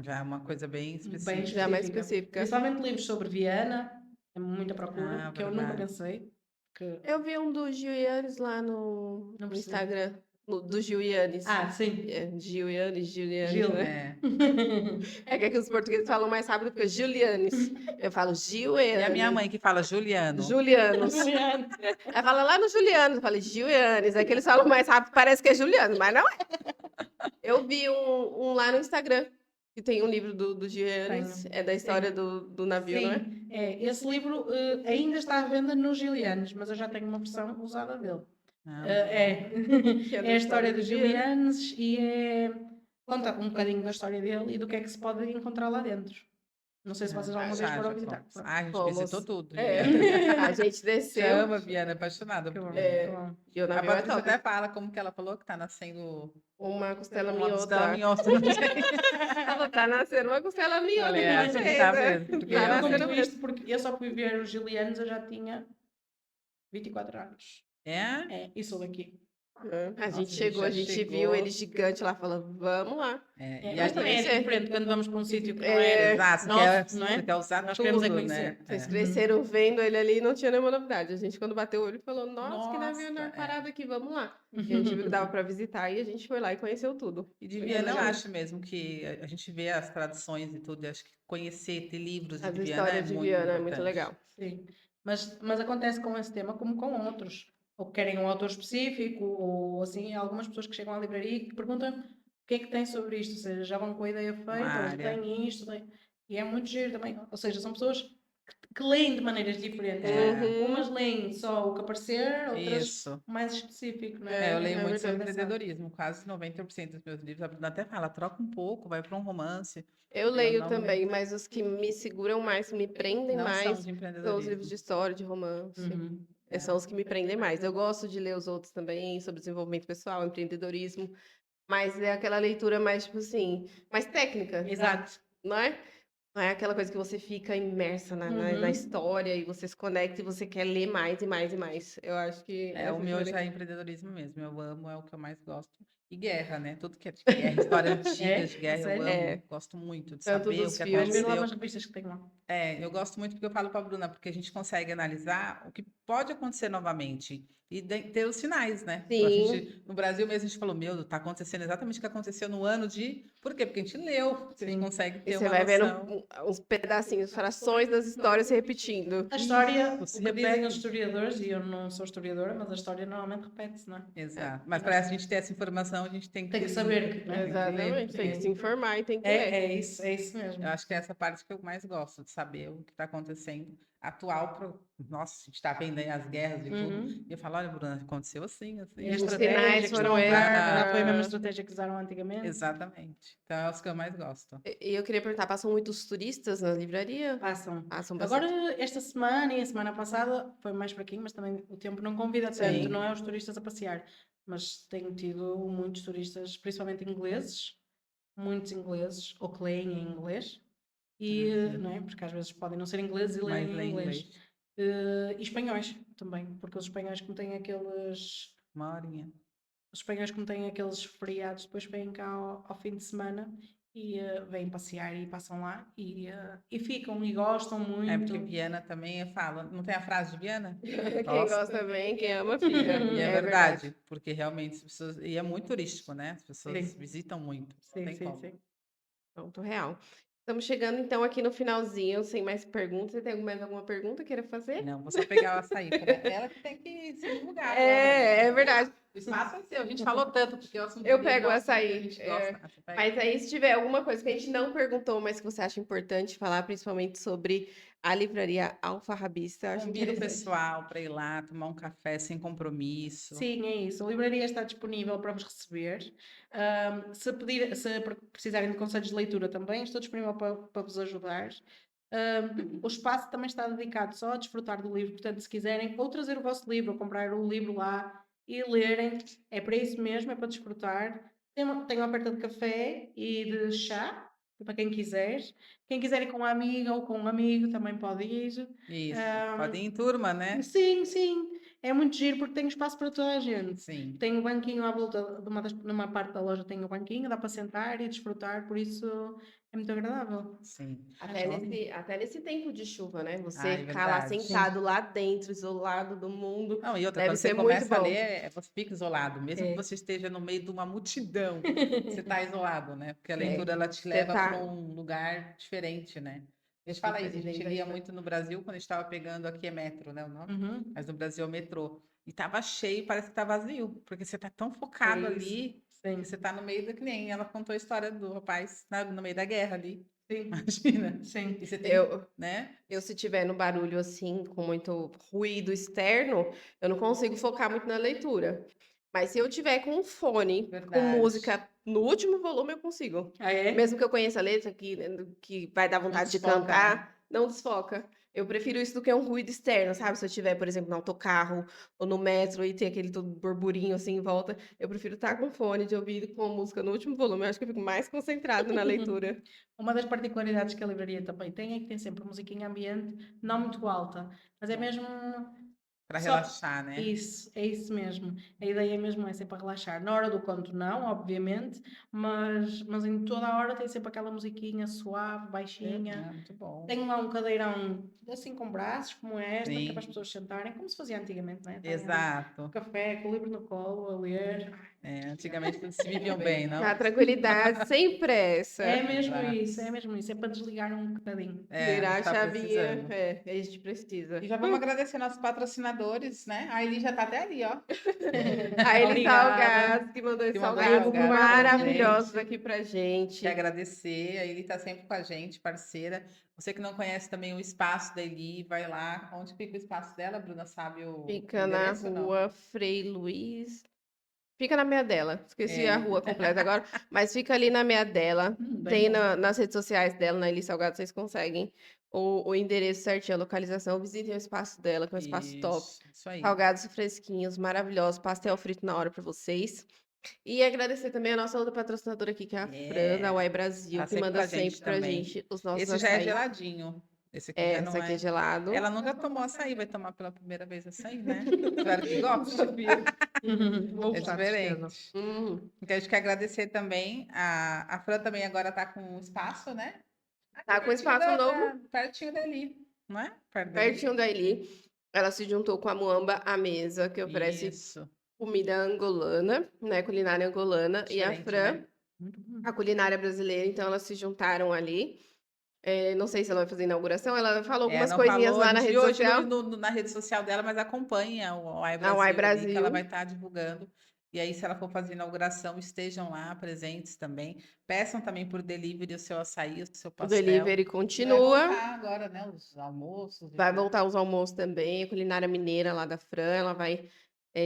Já é uma coisa bem Bem específica. Já mais específica. específica. Principalmente livros sobre Viana, é muita procura, Ah, que eu nunca verdade. pensei. Que... Eu vi um do Gil Yannis lá Não no percebi. Instagram. Do Gil Yannis. Ah, sim. É, Gil Yannis, Gil. né? É. É que aqui os portugueses falam mais rápido que Julianes. Eu falo Gil E a minha mãe que fala Juliano. Julianos. Juliano. Ela fala lá no Juliano, eu falei Gil Yannis. É que eles falam mais rápido, parece que é Juliano, mas não é. Eu vi um lá no Instagram, que tem um livro do Gil Yannis, é da história do navio, não é? Sim, esse livro ainda está à venda nos Gilianos, mas eu já tenho uma versão usada dele. Ah, Que É a história dos Gil Yannis. Gilianos e conta um bocadinho da história dele e do que é que se pode encontrar lá dentro. Não sei se vocês alguma vez foram visitar. fomos. Ah, a gente Fomos. visitou tudo. É, Juliana. a gente desceu. Chama, Viana, apaixonada Que por bom, Viana. É. que bom. E o A navio é Patrícia top. até fala como que ela falou que tá nascendo Uma costela uma minhota. costela minhoça, não sei. Ela tá nascendo uma costela minhota. Falei, de acho que vocês, tá né? mesmo, porque Eu Tá realmente- nascendo conto mesmo. isto porque eu só fui ver os Gilianos, eu já tinha 24 anos. É? E sou daqui. A Nossa, gente chegou, já a gente chegou. viu ele gigante lá, falando, vamos lá. É. E Mas a também gente... é diferente quando vamos para um sítio que não É, é. Exato, você Nossa, quer, não é? você quer usar Nós queremos é tudo, conhecer. né? Vocês cresceram vendo ele ali e não tinha nenhuma novidade. A gente, quando bateu o olho, falou, nossa, que navio Nossa, enorme é. parado aqui, vamos lá. E a gente viu que dava pra visitar e a gente foi lá e conheceu tudo. E de Foi Viana eu legal. acho mesmo que a gente vê as traduções e tudo, e acho que conhecer, ter livros de As Viana histórias é de muito Viana é muito importante. legal. Sim. Mas acontece com esse tema como com outros. Ou querem um autor específico, ou assim, há algumas pessoas que chegam à livraria e que perguntam o que é que tem sobre isto, ou seja, já vão com a ideia feita, ou área. tem isto, tem... e é muito giro também. Ou seja, são pessoas que leem de maneiras diferentes. É. Uhum. Umas leem só o que aparecer, outras Isso. mais específico, não É, é? eu leio é muito sobre verdade. empreendedorismo, quase 90% dos meus livros. A Bruna até fala, troca um pouco, vai para um romance. Eu leio não também, mas os que me seguram mais, que me prendem Não são mais, de são os empreendedorismo. livros de história, de romance. Uhum. São os que me prendem mais. Eu gosto de ler os outros também, sobre desenvolvimento pessoal, empreendedorismo, mas é aquela leitura mais, tipo assim, mais técnica, Exato. não é? Não é aquela coisa que você fica imersa na história e você se conecta e você quer ler mais e mais e mais. Eu acho que É, essa o meu diferença- já é empreendedorismo mesmo. Eu amo, é o que eu mais gosto. E guerra, né? Tudo que é de guerra, história antiga de guerra, eu sério? amo. É. Gosto muito de Tanto saber o dos que filmes. Vais ver lá aconteceu. umas revistas que tem lá. Eu gosto muito porque eu falo para a Bruna, porque a gente consegue analisar o que pode acontecer novamente e ter os sinais, né? A Sim. gente, no Brasil mesmo, a gente falou, meu, tá acontecendo exatamente o que aconteceu no ano de... Por quê? Porque a gente leu, a gente Sim. consegue E ter você uma vai vendo noção. uns pedacinhos, frações das histórias se repetindo. A história, Isso, o se que dizem repete. os historiadores, e eu não sou historiadora, mas a história normalmente repete-se, não é? Exato. Mas para a gente ter essa informação, a gente tem Tem que que saber, né? ler, Exatamente, tem que se informar e tem que ler. É isso mesmo. Eu acho que é essa parte que eu mais gosto, de saber o que está acontecendo atual. Nossa, a gente está vendo aí as guerras e tudo. Uhum. E eu falo, olha, Bruna, aconteceu assim, assim. E a Os estratégia sinais que foram estão a usar esses. já foi a mesma estratégia que usaram antigamente. Exatamente. Então é os que eu mais gosto. E eu queria perguntar, passam muitos turistas na livraria? Passam. Passam Agora, bastante. esta semana e a semana passada foi mais fraquinho, mas também o tempo não convida tanto, Sim. não é os turistas a passear. Mas tenho tido muitos turistas, principalmente ingleses, muitos ingleses, ou que leem em inglês, e, não é? Porque às vezes podem não ser ingleses e Mas leem lê em em inglês. inglês. E espanhóis também, porque os espanhóis como têm aqueles... Uma horinha. Os espanhóis como têm aqueles feriados, depois vêm cá ao fim de semana e vêm passear e passam lá e ficam e gostam É porque muito. Viana também fala. Não tem a frase de Viana? Quem Gosta. gosta bem, quem ama fica. E é verdade, porque realmente as pessoas. E é muito turístico, né? As pessoas Sim. visitam muito. Não Sim, tem sim, como. sim. Pronto, real. Estamos chegando então aqui no finalzinho, sem mais perguntas. Você tem mais alguma pergunta que queira fazer? Não, vou só pegar o açaí. Ela que tem que se divulgar agora. É verdade. O espaço é seu. A gente falou tanto, porque o assunto Eu dele pego o gosta, açaí. a gente gosta. Ah, você pega? Mas aí, se tiver alguma coisa que a gente não perguntou, mas que você acha importante falar, principalmente sobre a livraria Alfarrabista, eu acho Convida o interessante. pessoal para ir lá tomar um café sem compromisso. Sim, é isso. A livraria está disponível para vos receber. Se precisarem de conselhos de leitura também, estou disponível para vos ajudar. O espaço também está dedicado só a desfrutar do livro, portanto, se quiserem ou trazer o vosso livro, ou comprar o livro lá e lerem, é para isso mesmo, é para desfrutar. Tem uma oferta de café e de chá, para quem quiser. Quem quiser ir com uma amiga ou com um amigo também pode ir. Isso. Ahm, Pode ir em turma, né? Sim, sim. É muito giro porque tem espaço para toda a gente. Sim. Tem o banquinho à volta numa parte da loja tem o banquinho, dá para sentar e desfrutar, por isso é muito agradável. Sim. Até nesse tempo de chuva, né? Você É ficar lá verdade. sentado lá dentro, isolado do mundo, Não, e outra, deve quando você ser muito começa a bom. ler, você fica isolado, mesmo que É. você esteja no meio de uma multidão, você está isolado, né? Porque a Sim. leitura ela te Você leva tá- para um lugar diferente, né? A gente fala isso, a gente Dentro da lia história. muito no Brasil quando a gente estava pegando aqui é metro, né? O nome? Uhum. Mas no Brasil é o metrô. E tava cheio, parece que tá vazio, porque você tá tão focado É isso. ali, Sim. que você tá no meio da que nem ela contou a história do rapaz no meio da guerra ali. Sim. Imagina. Sim. E você tem, Eu, né? eu, se tiver no barulho assim, com muito ruído externo, eu não consigo focar muito na leitura. Mas se eu tiver com um fone, com Verdade. música no último volume, eu consigo. Ah, é? Mesmo que eu conheça a letra, que vai dar vontade de desfoca, cantar, não desfoca. Eu prefiro isso do que um ruído externo, sabe? Se eu estiver, por exemplo, no autocarro ou no metro e tem aquele todo burburinho assim em volta, eu prefiro estar com fone de ouvido com a música no último volume. Eu acho que eu fico mais concentrado na leitura. Uma das particularidades que a livraria também tem é que tem sempre musiquinha ambiente, não muito alta, mas é mesmo Para só- relaxar, né? Isso, é isso mesmo. A ideia mesmo é sempre para relaxar. Na hora do conto, não, obviamente, mas em toda a hora tem sempre aquela musiquinha suave, baixinha. Muito bom. Tenho lá um cadeirão assim com braços, como esta, que é Sim. para as pessoas sentarem, como se fazia antigamente, não é? Estarem ali Exato. com café, com o livro no colo, a ler. Antigamente todos se viviam bem, não? Na tranquilidade, sem pressa. É mesmo Exato. isso, é mesmo isso. É para desligar um bocadinho. Virar a gente tá chavinha, precisando. a gente precisa. E já vamos agradecer nossos patrocinadores, né? A Eli já tá até ali, ó. A Eli Obrigada. Salgados, que mandou esses Que mandou salgados salgado pra maravilhosos gente. aqui pra gente. Quer agradecer, a Eli tá sempre com a gente, parceira. Você que não conhece também o espaço da Eli, vai lá. Onde fica o espaço dela, Bruna? Sabe o Fica na endereço ou não? rua Frei Luiz. Fica na meia dela. Esqueci É. a rua completa agora, mas fica ali na meia dela. Bem Tem bom. nas redes sociais dela, na Eli Salgado, vocês conseguem o endereço certinho, a localização. Visitem o espaço dela, que é um espaço top. Isso aí. Salgados fresquinhos, maravilhosos, pastel frito na hora para vocês. E agradecer também a nossa outra patrocinadora aqui, que é a Fran, da Uai Brasil, Tá que sempre manda com a gente sempre pra também. gente os nossos Esse já é açaí. geladinho. Esse aqui já não Essa aqui é gelado. Ela nunca tomou açaí, vai tomar pela primeira vez açaí, né? Espero que goste. Vou É gostar, de certeza. diferente. Hum, Então, a gente quer agradecer também. A Fran também agora está com um espaço, né? tá com espaço novo, Pertinho dali, não é? Perto dali. pertinho da Eli. Ela se juntou com a Muamba à mesa, que oferece Isso. comida angolana, né? Culinária angolana. E a Diferente, Fran, né? Muito bom. a culinária brasileira. Então, elas se juntaram ali. Não sei se ela vai fazer inauguração. Ela falou algumas Não coisinhas falou, lá a na gente rede viu hoje social. na rede social dela, mas acompanha o Uai A Uai Brasil ali, que ela Brasil. vai estar divulgando. E aí, se ela for fazer inauguração, estejam lá presentes também. Peçam também por delivery o seu açaí, o seu O pastel. delivery E vai continua. voltar agora, né? Os almoços. e Vai tudo. voltar os almoços também. A culinária mineira lá da Fran. Ela vai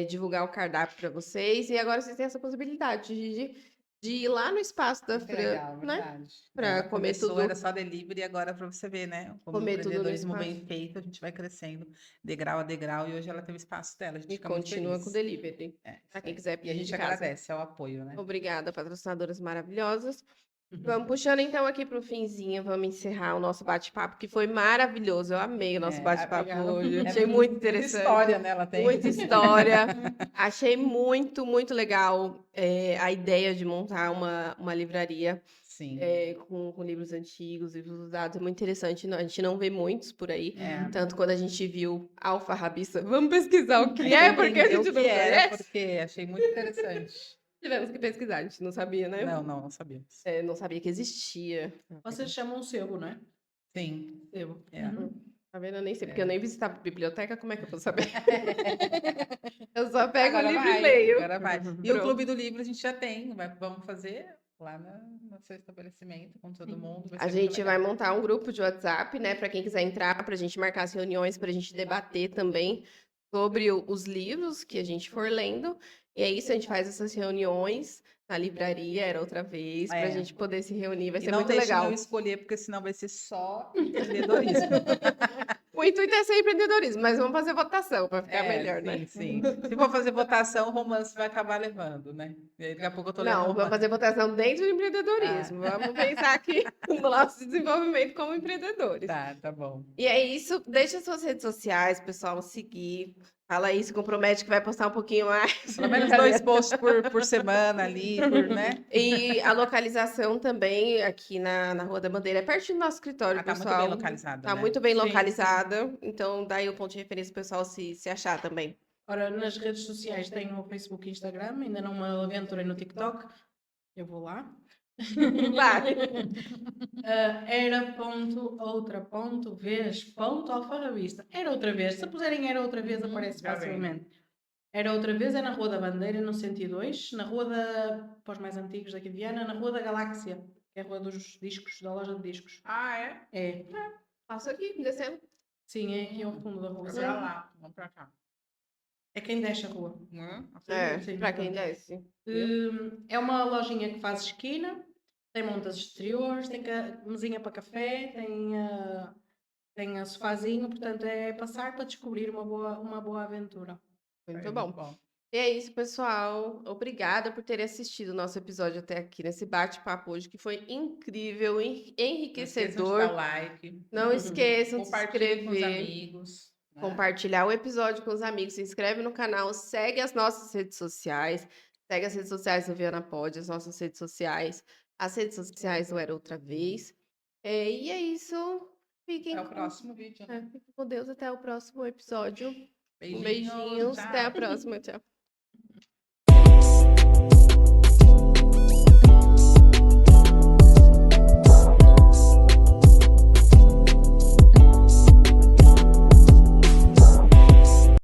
divulgar o cardápio para vocês. E agora vocês têm essa possibilidade de ir lá no espaço da Que Fran, legal, né? verdade. Para Ela comer começou, tudo. era só delivery, e agora para você ver, né? Como o Comer tudo no empreendedorismo bem espaço. feito, a gente vai crescendo degrau a degrau, e hoje ela tem o espaço dela, a gente E fica muito continua com o feliz. delivery. É, Para isso quem aí. quiser E a pedir gente de casa. agradece ao apoio, né? Obrigada, patrocinadoras maravilhosas. Vamos puxando então aqui para o finzinho, vamos encerrar o nosso bate-papo, que foi maravilhoso. Eu amei o nosso bate-papo obrigada. hoje. Achei muito interessante. Muita história, né? Ela tem. Muita história. Achei muito, muito legal a ideia de montar uma livraria Sim. com livros antigos, livros usados. É muito interessante. A gente não vê muitos por aí. É. Tanto quando a gente viu Alfarrabista, vamos pesquisar o que é, porque a Entender o gente não que era, conhece. porque achei muito interessante. Tivemos que pesquisar, a gente não sabia, né? Não sabíamos. Não sabia que existia. Vocês chamam sebo, não é? Sim. Sebo. É. Tá vendo? Eu nem sei, É. porque eu nem visitava a biblioteca, como é que eu vou saber? Eu só pego Agora o livro vai, e leio. agora vai. E o Pronto. Clube do Livro a gente já tem, vamos fazer lá no seu estabelecimento com todo mundo. Vai A ser muito gente vai legal. montar um grupo de WhatsApp, né, para quem quiser entrar, para a gente marcar as reuniões, para a gente debater também sobre os livros que a gente for lendo. E é isso, a gente faz essas reuniões na livraria, era outra vez, para a É. gente poder se reunir. Vai E ser não muito deixem legal. eu escolher, porque senão vai ser só empreendedorismo. O intuito é ser empreendedorismo, mas vamos fazer votação para ficar melhor, né? Sim. Se for fazer votação, o romance vai acabar levando, né? E aí, daqui a pouco eu tô lendo Não, vamos romance. fazer votação dentro do empreendedorismo. Vamos pensar aqui no nosso desenvolvimento como empreendedores. Tá bom. E é isso. Deixa suas redes sociais, pessoal, seguir. Fala aí, se compromete que vai postar um pouquinho mais. Pelo menos 2 posts por semana ali, né? E a localização também aqui na Rua da Bandeira. É pertinho do nosso escritório, Tá muito pessoal. bem localizada, Tá né? muito bem Sim, localizada. Então, daí o ponto de referência pro pessoal se achar também. Ora, nas redes sociais tenho o Facebook e Instagram, ainda não me aventurei no TikTok. Eu vou lá. Vai. Era.outra.vez.alfarrabista. Era outra vez. Se puserem era outra vez, aparece já vem. facilmente. Era outra vez, é na Rua da Bandeira, no 102, na Rua para os mais antigos daqui de Viana, na Rua da Galáxia, que é a Rua dos Discos, da loja de discos. É? É. Passa aqui, descendo. Sim, é aqui ao fundo da rua. Vamos pra lá, vamos pra cá. É quem desce a rua. Sim, Pra quem pronto. desce. É uma lojinha que faz esquina, tem montas exteriores, tem mesinha para café, tem sofazinho, portanto é passar para descobrir uma boa aventura. Muito bom. E é isso, pessoal. Obrigada por terem assistido o nosso episódio até aqui, nesse bate-papo hoje, que foi incrível, Não esqueçam de enriquecedor. dar o like. Não esqueçam de se Compartilhe com os inscrever, amigos. né? compartilhar o episódio com os amigos, se inscreve no canal, segue as nossas redes sociais, segue as redes sociais do Viana Pod, as nossas redes sociais, as redes sociais do Era Outra Vez. E é isso. Fiquem Até o próximo vídeo. fiquem com Deus. Até o próximo episódio. Beijinhos. Beijinhos. Tchau. Até a próxima. Tchau.